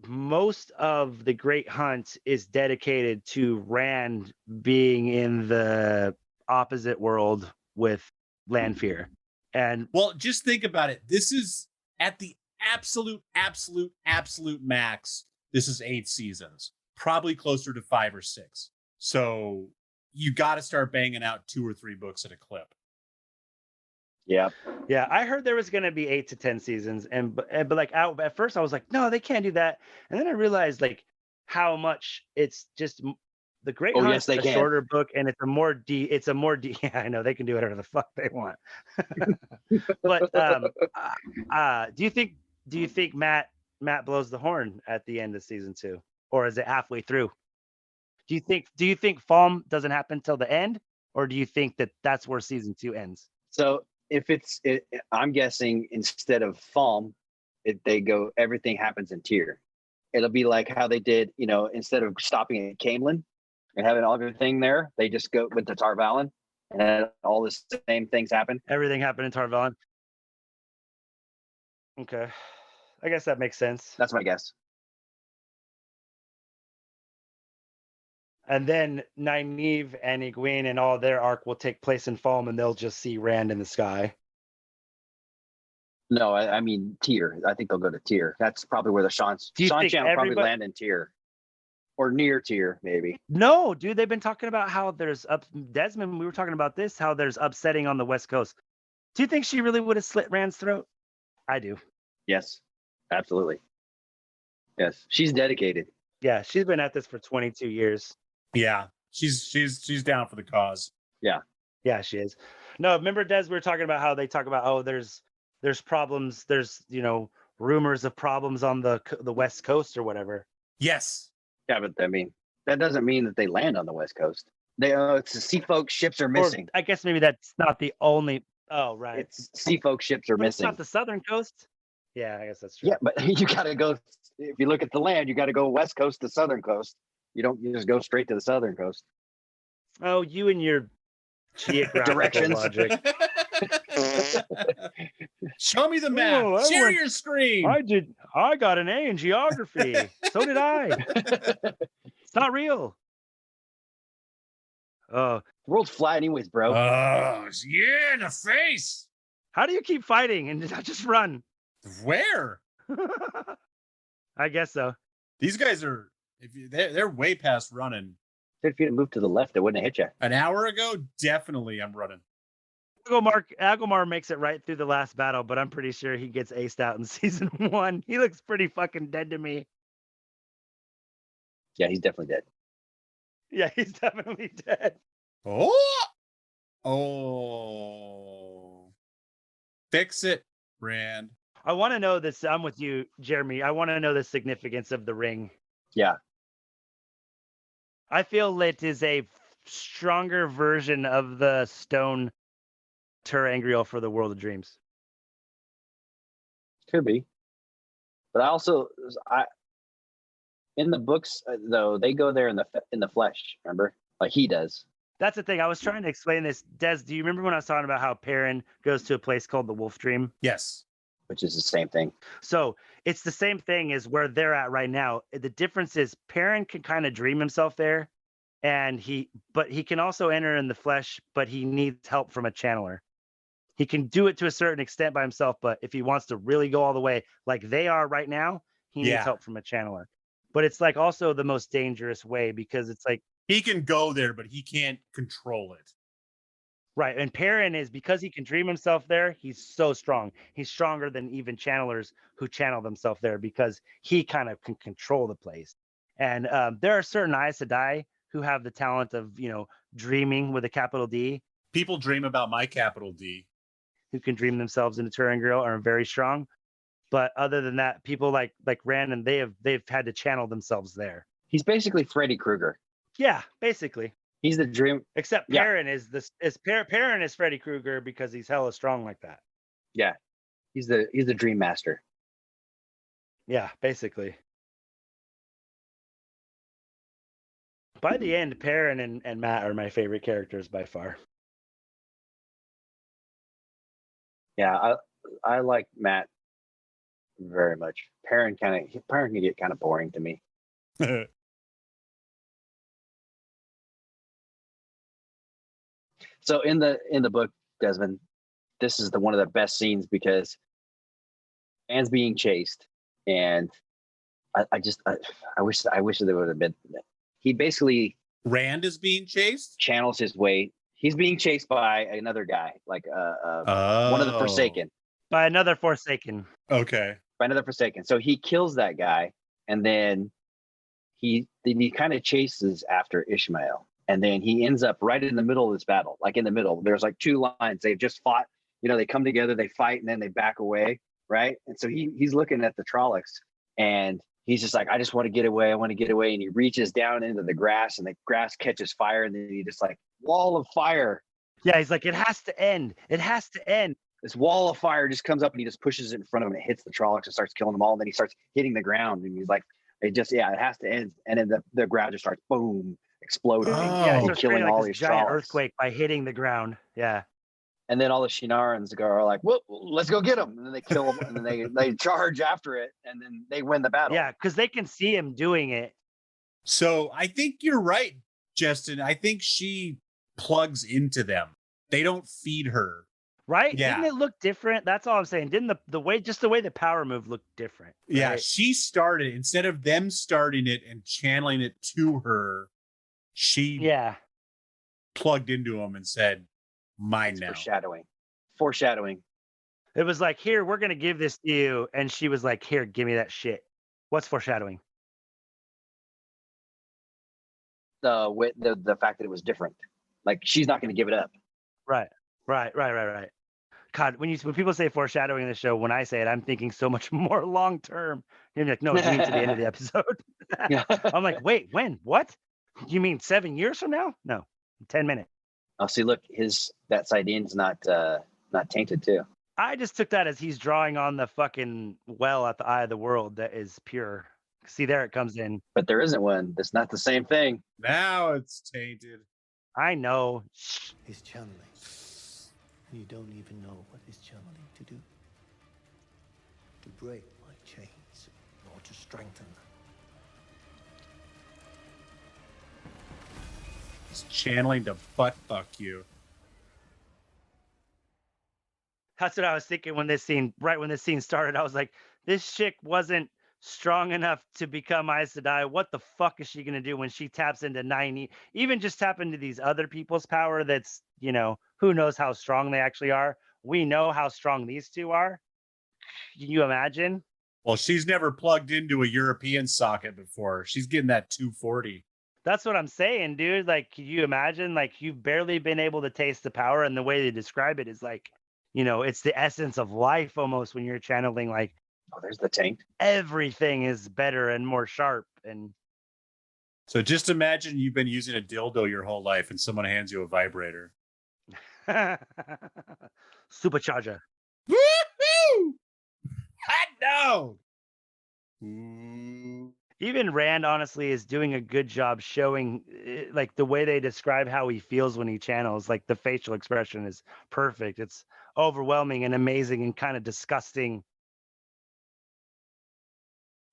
most of the Great Hunt is dedicated to Rand being in the opposite world with Lanfear. And well, just think about it. This is at the absolute max. This is 8 seasons, probably closer to 5 or 6. So you got to start banging out 2 or 3 books at a clip. Yeah. yeah, I heard there was going to be 8 to 10 seasons, but like at first I was like, no, they can't do that. And then I realized like how much it's just the Great Oh, Hunt's yes, they a can. shorter book, and it's a more yeah, I know they can do whatever the fuck they want. But do you think Matt blows the horn at the end of season 2, or is it halfway through? Do you think Falm doesn't happen till the end, or do you think that that's where season 2 ends? So if I'm guessing instead of Falm, they go everything happens in Tyr. It'll be like how they did, instead of stopping at Camelin and having all everything there, they just went to Tar Valon and had all the same things happen. Everything happened in Tar Valon. Okay, I guess that makes sense. That's my guess. And then Nynaeve and Egwene and all their arc will take place in Falm, and they'll just see Rand in the sky. No, I mean Tyr. I think they'll go to Tyr. That's probably where the Sean Do you think Chan will probably everybody- land in Tyr. Or near Tyr, maybe. No, dude, they've been talking about how there's Desmond, we were talking about this, how there's upsetting on the West Coast. Do you think she really would have slit Rand's throat? I do. Yes, absolutely. Yes, she's dedicated. Yeah, she's been at this for 22 years. Yeah, she's down for the cause. Yeah, she is. No, remember, Des, we were talking about how they talk about, there's problems, there's, rumors of problems on the West Coast or whatever. Yes. Yeah, but I mean, that doesn't mean that they land on the West Coast. It's the sea folk ships are missing. Or I guess maybe that's not the only. Oh, right. It's sea folk ships are But it's missing. not the southern coast. Yeah, I guess that's true. Yeah, but you got to go. If you look at the land, you got to go West Coast to Southern Coast. You just go straight to the Southern Coast. Oh, you and your geographical Directions. logic. Show me the map. Oh, I Share went- your screen. I got an A in geography. So did I. It's not real. Oh, The world's flat anyways, bro. Oh, yeah, in the face. How do you keep fighting and not just run? Where? I guess so. These guys are they're way past running. If you'd move to the left, it wouldn't have hit you. An hour ago, definitely I'm running. Agomar makes it right through the last battle, but I'm pretty sure he gets aced out in season 1. He looks pretty fucking dead to me. Yeah, he's definitely dead. Yeah, he's definitely dead. Oh. Fix it, Rand. I want to know this. I'm with you, Jeremy. I want to know the significance of the ring. Yeah. I feel it is a stronger version of the stone terangrial for the World of Dreams. Could be. But in the books though, they go there in the flesh, remember? Like he does. That's the thing. I was trying to explain this. Des, do you remember when I was talking about how Perrin goes to a place called the Wolf Dream? Yes. Which is the same thing. So it's the same thing as where they're at right now. The difference is Perrin can kind of dream himself there, but he can also enter in the flesh, but he needs help from a channeler. He can do it to a certain extent by himself, but if he wants to really go all the way like they are right now, he needs help from a channeler. But it's like also the most dangerous way because it's like he can go there, but he can't control it. Right. And Perrin is, because he can dream himself there, he's so strong. He's stronger than even channelers who channel themselves there because he kind of can control the place. And there are certain Aes Sedai who have the talent of, dreaming with a capital D. People dream about my capital D. Who can dream themselves into Terangrial are very strong. But other than that, people like Randon, they've had to channel themselves there. He's basically Freddy Krueger. Yeah, basically. He's the dream. Except Perrin Perrin is Freddy Krueger because he's hella strong like that. Yeah. He's the dream master. Yeah, basically. By the end, Perrin and Matt are my favorite characters by far. Yeah, I like Matt very much. Perrin can get kind of boring to me. So in the book, Desmond, this is one of the best scenes because Anne's being chased, and I wish there would have been. He basically Rand is being chased. Channels his way. He's being chased by another guy, like one of the Forsaken. By another Forsaken. Okay. By another Forsaken. So he kills that guy, and then he kind of chases after Ishmael. And then he ends up right in the middle of this battle, like in the middle. There's like two lines. They've just fought. They come together, they fight, and then they back away, right? And so he's looking at the Trollocs, and he's just like, I just want to get away. I want to get away. And he reaches down into the grass, and the grass catches fire, and then he just like wall of fire. Yeah, he's like, it has to end. It has to end. This wall of fire just comes up, and he just pushes it in front of him, and it hits the Trollocs and starts killing them all. And then he starts hitting the ground, and he's like, it has to end. And then the ground just starts boom. Exploding, killing all these giant earthquake by hitting the ground. Yeah, and then all the Shinarans are like, "Well, let's go get them!" And then they kill them, and then they charge after it, and then they win the battle. Yeah, because they can see him doing it. So I think you're right, Justin. I think she plugs into them. They don't feed her. Right? Yeah. Didn't it look different? That's all I'm saying. Didn't the way the power move looked different? Right? Yeah, she started instead of them starting it and channeling it to her. She plugged into him and said, mine now. Foreshadowing. It was like, here, we're going to give this to you. And she was like, here, give me that shit. What's foreshadowing? The fact that it was different. Like, she's not going to give it up. Right. God, when people say foreshadowing in the show, when I say it, I'm thinking so much more long term. You're like, no, you mean to the end of the episode. I'm like, wait, when? What? You mean 7 years from now? No, 10 minutes. Oh, see, look, that Sidine's not tainted too. I just took that as he's drawing on the fucking well at the eye of the world that is pure. See, there it comes in. But there isn't one. That's not the same thing. Now it's tainted. I know. He's channeling. You don't even know what he's channeling to do. To break my chains or to strengthen them. He's channeling to butt fuck you. That's what I was thinking when this scene started. I was like, this chick wasn't strong enough to become Aes Sedai. What the fuck is she gonna do when she taps into 90? Even just tap into these other people's power. That's who knows how strong they actually are. We know how strong these two are. Can you imagine? Well, she's never plugged into a European socket before. She's getting that 240. That's what I'm saying, dude. Like, can you imagine? Like, you've barely been able to taste the power, and the way they describe it is like, it's the essence of life almost when you're channeling. Like, Oh, there's the tank. everything is better and more sharp. And So just imagine you've been using a dildo your whole life, and someone hands you a vibrator. supercharger. Woo-hoo! Hot dog. Ooh. Even Rand, honestly, is doing a good job showing, like, the way they describe how he feels when he channels. Like, the facial expression is perfect. It's overwhelming and amazing and kind of disgusting.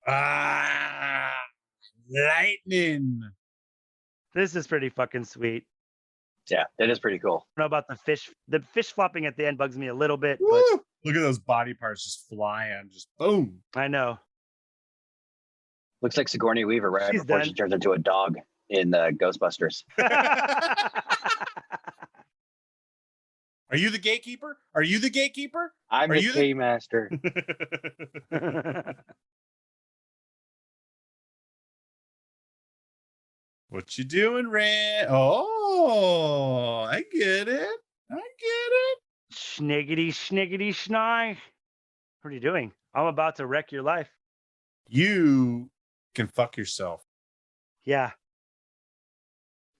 Ah, lightning. This is pretty fucking sweet. Yeah, that is pretty cool. I don't know about the fish. The fish flopping at the end bugs me a little bit, Woo! but Look at those body parts just flying, just boom. I know. Looks like Sigourney Weaver right She's before done. she turns into a dog in Ghostbusters. Are you the gatekeeper? Are you the gatekeeper? I'm Are the you the- K-Master. What you doing, Rand? Oh, I get it. I get it. Schniggity, schniggity, schny. What are you doing? I'm about to wreck your life. You can fuck yourself. Yeah.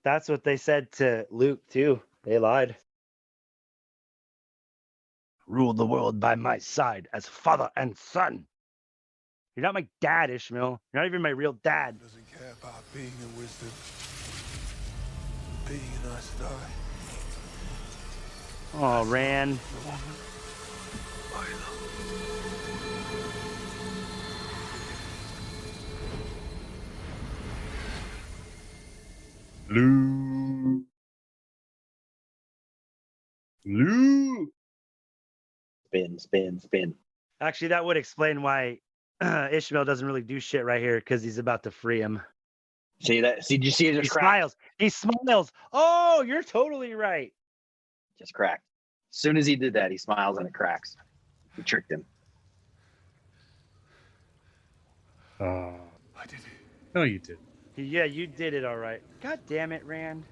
That's what they said to Luke, too. They lied. Rule the world by my side as father and son. You're not my dad, Ishmael. You're not even my real dad. Doesn't care about being in wisdom, being an Aes Sedai. Oh, Rand. The woman I love. Luke. Luke. Spin, spin, spin. Actually, that would explain why Ishmael doesn't really do shit right here, because he's about to free him. See that? See, did you see it He just cracked? smiles. He smiles. Oh, you're totally right. Just cracked. As soon as he did that, he smiles and it cracks. We tricked him. Oh, I did it. no, you did. Yeah, you did it all right. God damn it, Rand.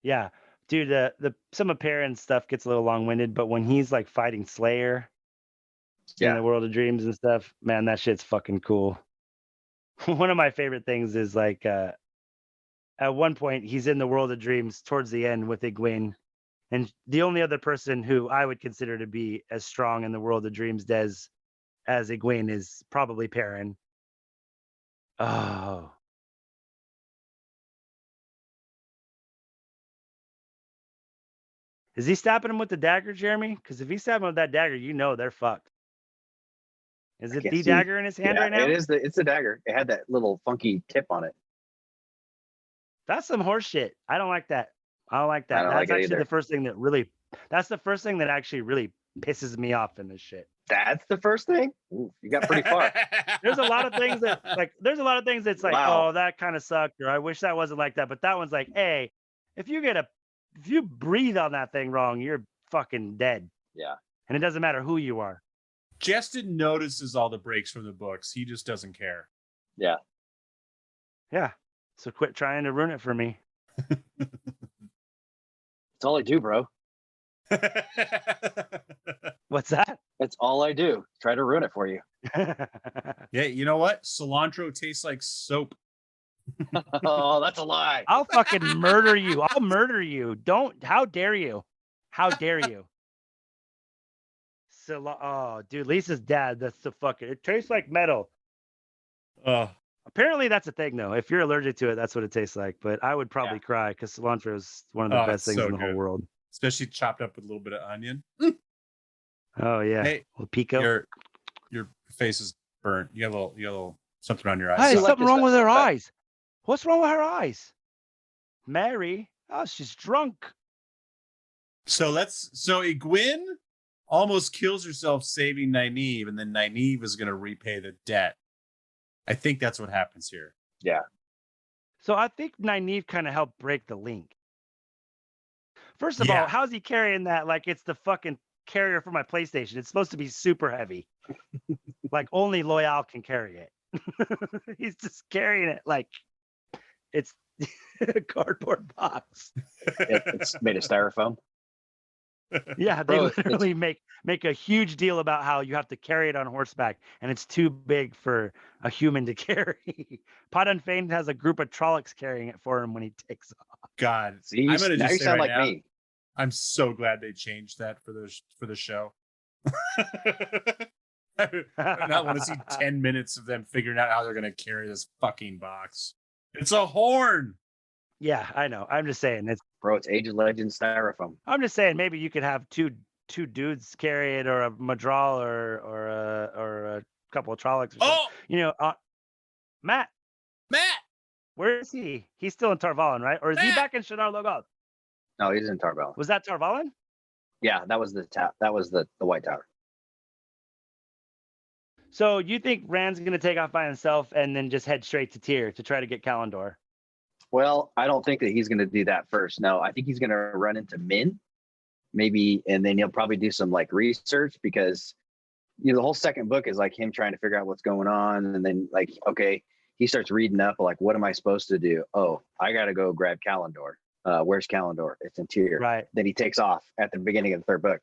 Yeah, dude, the some of Perrin's stuff gets a little long-winded, but when he's like fighting Slayer in Yeah. the World of Dreams and stuff, man, that shit's fucking cool. One of my favorite things is like at one point he's in the World of Dreams towards the end with Egwene, and the only other person who I would consider to be as strong in the World of Dreams as Egwene is probably Perrin. Oh. Is he stabbing him with the dagger, Jeremy? Because if he's stabbing him with that dagger, they're fucked. Is it can't the see. dagger in his hand Yeah, right now? it's the dagger. It had that little funky tip on it. That's some horse shit. I don't like that. I don't like that. I don't That's like it actually either. the first thing that really. That's the first thing that actually really pisses me off in this shit. That's the first thing? Ooh, you got pretty far. There's a lot of things that there's a lot of things that's like, Wow. oh, that kind of sucked, or I wish that wasn't like that. But that one's like, hey, if you breathe on that thing wrong, you're fucking dead. Yeah. And it doesn't matter who you are. Justin notices all the breaks from the books. He just doesn't care. Yeah. Yeah. So quit trying to ruin it for me. That's all I do, bro. What's that? That's all I do. Try to ruin it for you. Yeah, you know what? Cilantro tastes like soap. Oh, that's a lie. I'll fucking murder you. I'll murder you. How dare you? How dare you? Oh, dude, Lisa's dad. That's the fucking. It tastes like metal. Apparently, that's a thing, though. If you're allergic to it, that's what it tastes like. But I would probably cry because cilantro is one of the best it's things so in the whole good. world. Especially chopped up with a little bit of onion. Oh yeah, Hey, well, pico. Your face is burnt. You have a little something on your eyes. Hey, So there's like something this wrong with her stuff. eyes. What's wrong with her eyes? Mary? Oh, she's drunk. So Egwene almost kills herself saving Nynaeve, and then Nynaeve is going to repay the debt. I think that's what happens here. Yeah. So I think Nynaeve kind of helped break the link. First of all, how's he carrying that like it's the fucking carrier for my PlayStation? It's supposed to be super heavy. Like only Loyal can carry it. He's just carrying it like it's a cardboard box. It's made of styrofoam. Yeah, they Bro, literally make a huge deal about how you have to carry it on horseback, and it's too big for a human to carry. Pod Unfeigned has a group of Trollocs carrying it for him when he takes off. God, See, I'm gonna now just you say sound right like now, me. I'm so glad they changed that for the show. I do not want to see 10 minutes of them figuring out how they're gonna carry this fucking box. It's a horn. Yeah, I know. I'm just saying Bro, it's Age of Legends styrofoam. I'm just saying maybe you could have two dudes carry it, or a Madral, or a couple of Trollocs. Or Oh, you know, Matt, where is he? He's still in Tarvalin, right? Or is he back in Shinar Logoth? No, he's in Tarvalin. Was that Tarvalin? Yeah, that was the tap. That was the White Tower. So you think Rand's going to take off by himself and then just head straight to Tyr to try to get Kalendor? Well, I don't think that he's going to do that first. No, I think he's going to run into Min, maybe, and then he'll probably do some like research, because the whole second book is like him trying to figure out what's going on, and then like, okay, he starts reading up like, what am I supposed to do? Oh, I got to go grab Kalendor. Where's Kalendor? It's in Tyr. Right. Then he takes off at the beginning of the third book.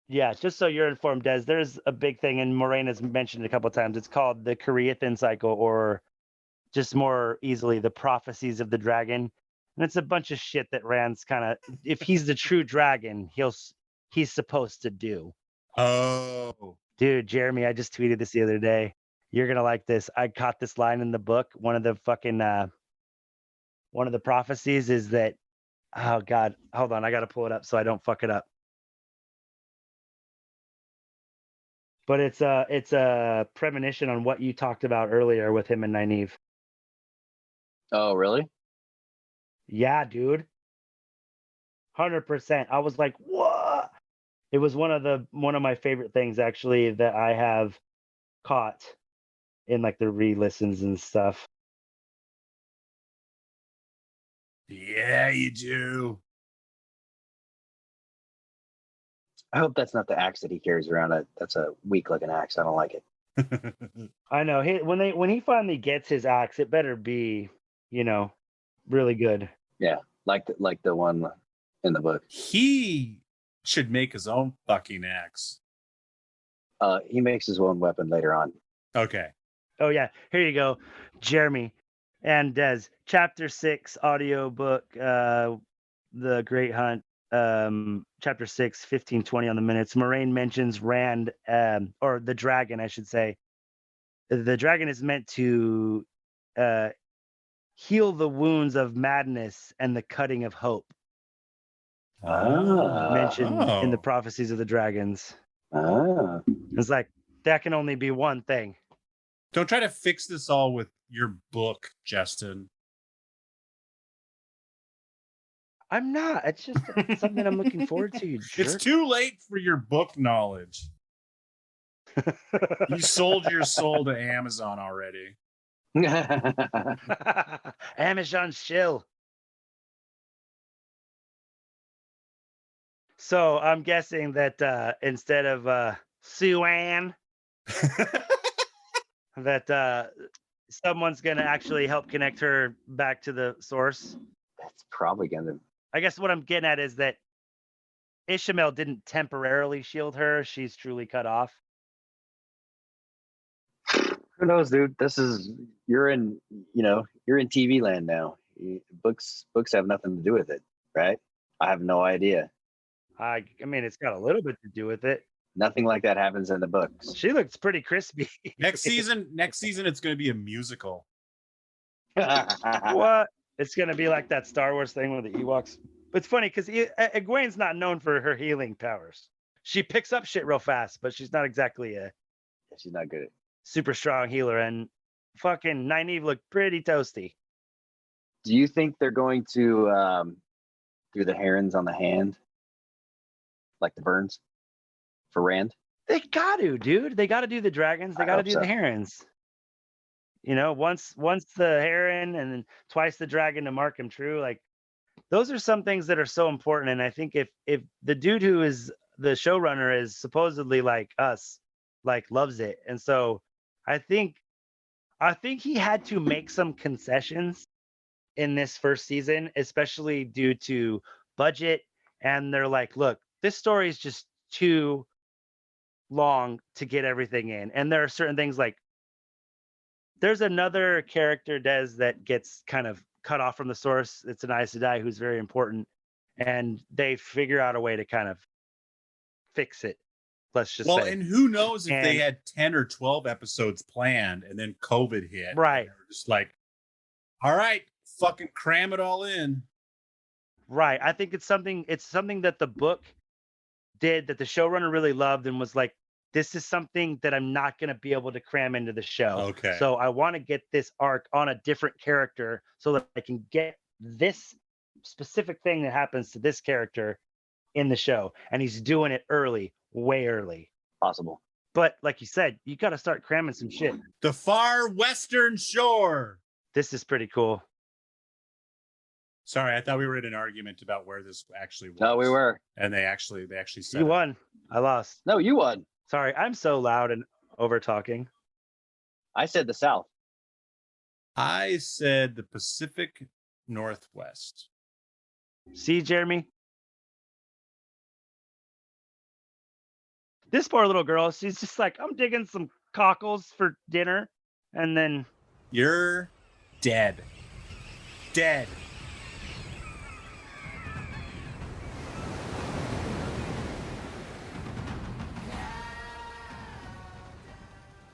Yeah, just so you're informed, Des, there's a big thing, and Moraine has mentioned it a couple of times. It's called the Koreathan cycle, or just more easily, the prophecies of the dragon. And it's a bunch of shit that Rand's kind of, if he's the true dragon, he's supposed to do. Oh, dude, Jeremy, I just tweeted this the other day. You're gonna like this. I caught this line in the book. One of the prophecies is that, oh God, hold on, I gotta pull it up so I don't fuck it up. But it's a premonition on what you talked about earlier with him and Nynaeve. Oh, really? Yeah, dude. 100%. I was like, what? It was one of my favorite things actually that I have caught in like the re-listens and stuff. yeah, you do. I hope that's not the axe that he carries around. That's a weak looking axe. I don't like it. I know. When he finally gets his axe, it better be, really good. Yeah, like the one in the book. He should make his own fucking axe. He makes his own weapon later on. Okay. Oh yeah, here you go, Jeremy and Des. Chapter 6 audiobook, The Great Hunt. Chapter 6, 15:20 on the minutes. Moraine mentions Rand, or the dragon, I should say. The dragon is meant to heal the wounds of madness and the cutting of hope. Mentioned in the prophecies of the dragons. It's like, that can only be one thing. Don't try to fix this all with your book, Justin. I'm not. It's just something I'm looking forward to. You jerk. It's too late for your book knowledge. You sold your soul to Amazon already. Amazon shill. So I'm guessing that instead of Sue-Ann, that someone's going to actually help connect her back to the source. That's probably gonna. I guess what I'm getting at is that Ishmael didn't temporarily shield her. She's truly cut off. Who knows, dude? You're in TV land now. Books have nothing to do with it, right? I have no idea. I mean, it's got a little bit to do with it. Nothing like that happens in the books. She looks pretty crispy. Next season, it's going to be a musical. What? It's going to be like that Star Wars thing with the Ewoks. It's funny because Egwene's not known for her healing powers. She picks up shit real fast, but she's not exactly a She's not good at it. super strong healer. And fucking Nynaeve looked pretty toasty. Do you think they're going to do the herons on the hand, like the Burns, for Rand? They got to, dude. They got to do the dragons. They I got to hope do so. the herons. You know, once the heron and then twice the dragon to mark him true. Like those are some things that are so important. And I think if the dude who is the showrunner is supposedly like us, like loves it, and so I think he had to make some concessions in this first season, especially due to budget. And they're like, look, this story is just too long to get everything in. And there are certain things like there's another character, Des, that gets kind of cut off from the source. It's an Aes Sedai who's very important. And they figure out a way to kind of fix it. Let's just say. And who knows if they And- had 10 or 12 episodes planned and then COVID hit. Right. And they were just like, all right, fucking cram it all in. Right. I think it's something that the book did that the showrunner really loved and was like, this is something that I'm not going to be able to cram into the show. Okay. So I want to get this arc on a different character so that I can get this specific thing that happens to this character in the show. And he's doing it early, way early. Possible. But like you said, you got to start cramming some shit. The far western shore. This is pretty cool. Sorry, I thought we were in an argument about where this actually was. No, we were. And they actually said You it. won. I lost. No, you won. Sorry, I'm so loud and over talking. I said the South. I said the Pacific Northwest. See, Jeremy? This poor little girl, she's just like, I'm digging some cockles for dinner. And then You're dead. Dead.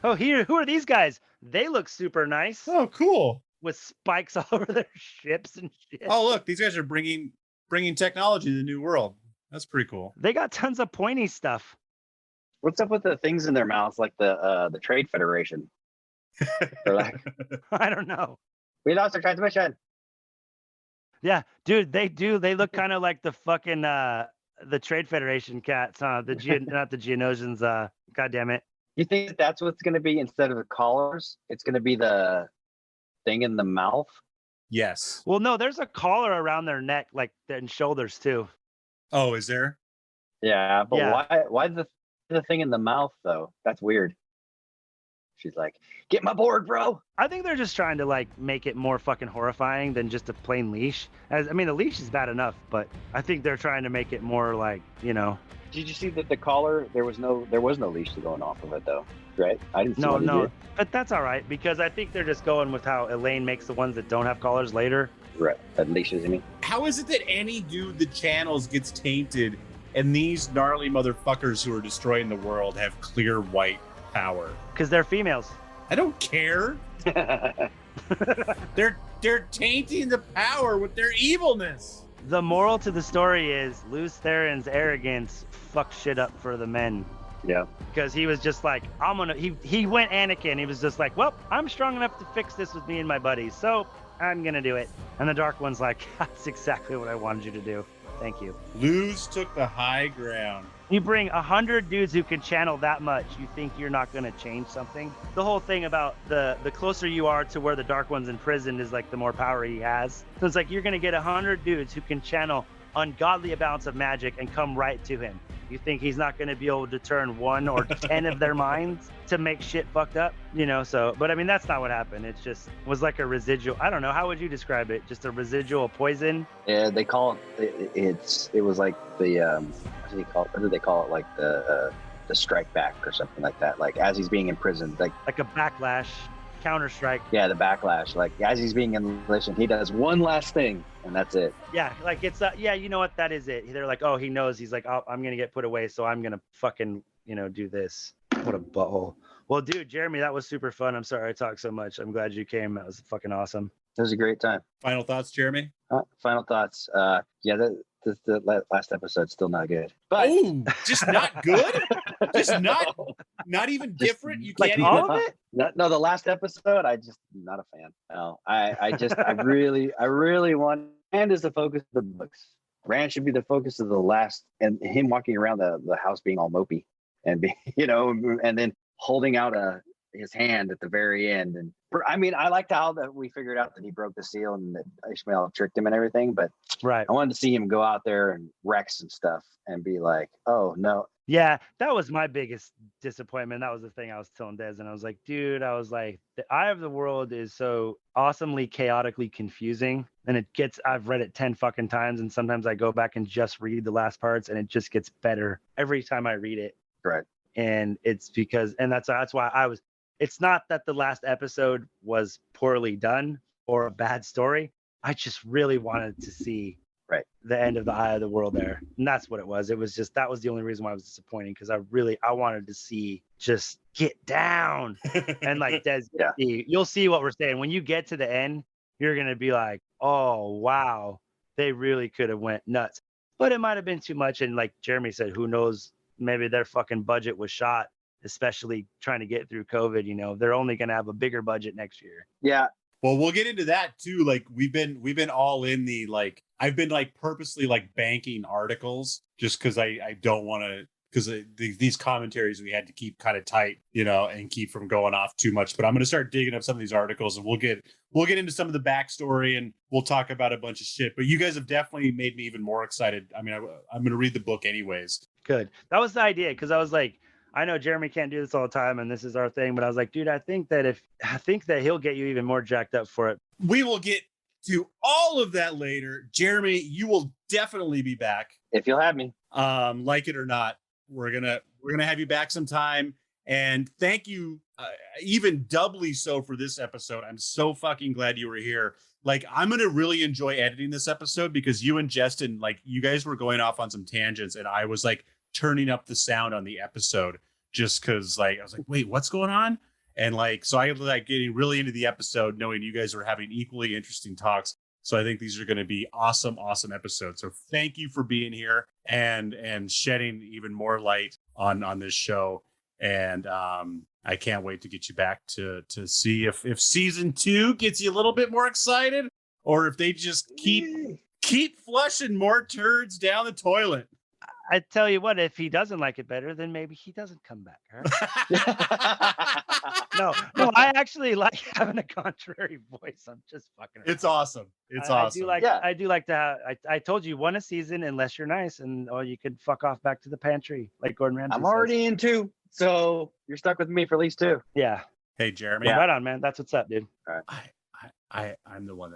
oh, here, who are these guys? They look super nice Oh, cool. with spikes all over their ships and shit. Oh, look, these guys are bringing technology to the new world. That's pretty cool. They got tons of pointy stuff. What's up with the things in their mouths, like the Trade Federation? They're like, I don't know. we lost our transmission. Yeah, dude, they do. They look kind of like the fucking the Trade Federation cats, huh? Not the Geonosians. God damn it. You think that's what's going to be instead of the collars? It's going to be the thing in the mouth. Yes. Well, no, there's a collar around their neck, like and shoulders too. Oh, is there? Yeah, but Yeah. why the thing in the mouth though? That's weird. She's like, get my board, bro. I think they're just trying to like make it more fucking horrifying than just a plain leash. I mean, the leash is bad enough, but I think they're trying to make it more like, you know. Did you see that the collar? There was no leash going off of it though, right? I didn't see one either. But that's all right because I think they're just going with how Elaine makes the ones that don't have collars later. Right, that leashes me. How is it that any dude that channels gets tainted and these gnarly motherfuckers who are destroying the world have clear white power? Because they're females. I don't care. They're tainting the power with their evilness. The moral to the story is Luz Theron's arrogance fucked shit up for the men. Yeah. Because he was just like, he went Anakin. He was just like, well, I'm strong enough to fix this with me and my buddies, so I'm gonna do it. And the Dark One's like, that's exactly what I wanted you to do. Thank you. Luz took the high ground. You bring 100 dudes who can channel that much, you think you're not gonna change something? The whole thing about the closer you are to where the Dark One's imprisoned is like the more power he has. So it's like you're gonna get 100 dudes who can channel ungodly amounts of magic and come right to him. You think he's not going to be able to turn 1 or 10 of their minds to make shit fucked up? You know, so, but I mean, that's not what happened. It just was like a residual. I don't know. How would you describe it? Just a residual poison? Yeah, they call it. It was like the what do they call it? Like the strike back or something like that. Like as he's being imprisoned, like Like a backlash, counter strike. yeah, the backlash. Like as he's being enlisted, he does one last thing, and that's it. Yeah, like it's yeah, you know what? That is it. They're like, oh, he knows. He's like, oh, I'm gonna get put away, so I'm gonna fucking do this. What a butthole. Well, dude, Jeremy, that was super fun. I'm sorry I talked so much. I'm glad you came. That was fucking awesome. It was a great time. Final thoughts, Jeremy? Final thoughts. Yeah, the last episode's still not good. But Oh, just not good? Just not even different? You Like can't all even... of it? No, the last episode, I just not a fan. No, I really want Rand is the focus of the books. Rand should be the focus of the last, and him walking around the house being all mopey and be, and then holding out his hand at the very end. And I mean, I liked how that we figured out that he broke the seal and that Ishmael tricked him and everything, but Right. I wanted to see him go out there and wreck some stuff and be like, oh no. Yeah, that was my biggest disappointment. That was the thing I was telling Des, and I was like, dude, the Eye of the World is so awesomely chaotically confusing, and I've read it 10 fucking times, and sometimes I go back and just read the last parts, and it just gets better every time I read it. Right. And it's because, and that's why it's not that the last episode was poorly done or a bad story. I just really wanted to see the end of the Eye of the World there, and that's what it was. It was just, that was the only reason why I was disappointing, because I wanted to see just get down. And like Des, you'll see what we're saying when you get to the end. You're gonna be like, oh wow, they really could have went nuts, but it might have been too much. And like Jeremy said, who knows, maybe their fucking budget was shot, especially trying to get through COVID. They're only gonna have a bigger budget next year. Yeah. Well, we'll get into that too. Like we've been all in the, like, I've been like purposely like banking articles just because I don't want to, because these commentaries we had to keep kind of tight, and keep from going off too much. But I'm going to start digging up some of these articles, and we'll get into some of the backstory, and we'll talk about a bunch of shit. But you guys have definitely made me even more excited. I mean, I'm going to read the book anyways. Good. That was the idea, because I was like, I know Jeremy can't do this all the time, and this is our thing, but I was like, dude, I think that he'll get you even more jacked up for it. We will get to all of that later. Jeremy, you will definitely be back if you'll have me. Like it or not, we're gonna have you back sometime. And thank you, even doubly so for this episode. I'm so fucking glad you were here. Like, I'm gonna really enjoy editing this episode because you and Justin, like, you guys were going off on some tangents, and I was like turning up the sound on the episode just because, like, I was like, wait, what's going on? And like, so I was like getting really into the episode, knowing you guys were having equally interesting talks. So I think these are going to be awesome episodes. So thank you for being here and shedding even more light on this show. And I can't wait to get you back to see if season 2 gets you a little bit more excited, or if they just keep flushing more turds down the toilet. I tell you what, if he doesn't like it better, then maybe he doesn't come back. Right? No, I actually like having a contrary voice. I'm just fucking around. It's awesome. It's awesome. I do like to have, I told you, one a season unless you're nice, or you could fuck off back to the pantry like Gordon Ramsay I'm already in 2, so you're stuck with me for at least 2. Yeah. Hey, Jeremy. Yeah. Right on, man. That's what's up, dude. All right. I'm the one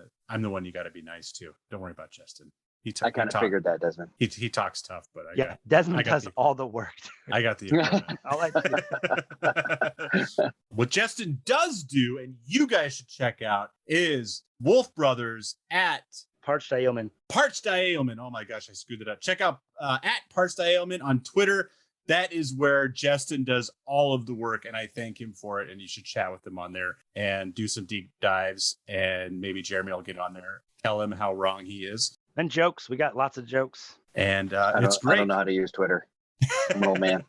you got to be nice to. Don't worry about Justin. I kind of figured that, Desmond. He talks tough, but Desmond does all the work. I got the I like that. What Justin does do, and you guys should check out, is Wolf Brothers at Parched Ailman. Parched Ailman. Oh my gosh, I screwed it up. Check out at Parched Ailman on Twitter. That is where Justin does all of the work, and I thank him for it. And you should chat with him on there and do some deep dives. And maybe Jeremy will get on there, tell him how wrong he is. And jokes. We got lots of jokes. And it's great. I don't know how to use Twitter. I'm an old man.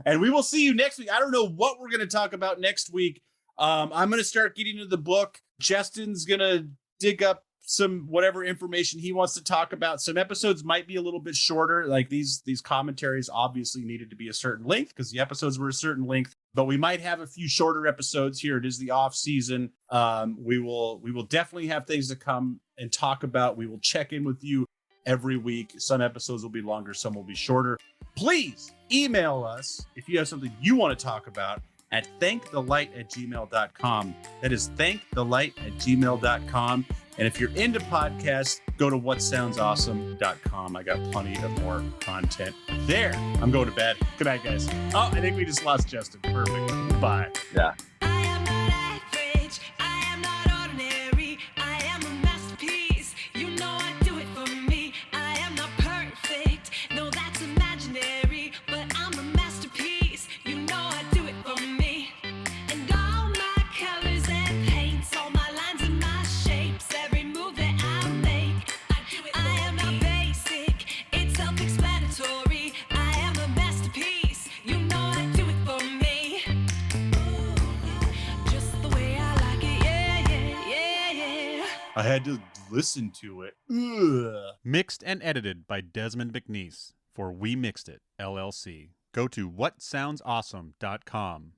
And we will see you next week. I don't know what we're going to talk about next week. I'm going to start getting into the book. Justin's going to dig up some whatever information he wants to talk about. Some episodes might be a little bit shorter. Like these commentaries obviously needed to be a certain length because the episodes were a certain length. But we might have a few shorter episodes here. It is the off season. We will definitely have things to come and talk about. We will check in with you every week. Some episodes will be longer, some will be shorter. Please email us if you have something you want to talk about at thankthelight@gmail.com. That is thankthelight@gmail.com. And if you're into podcasts, go to whatsoundsawesome.com. I got plenty of more content there. I'm going to bed. Good night, guys. Oh, I think we just lost Justin. Perfect. Bye. Yeah. I had to listen to it. Ugh. Mixed and edited by Desmond McNeese for We Mixed It, LLC. Go to whatsoundsawesome.com.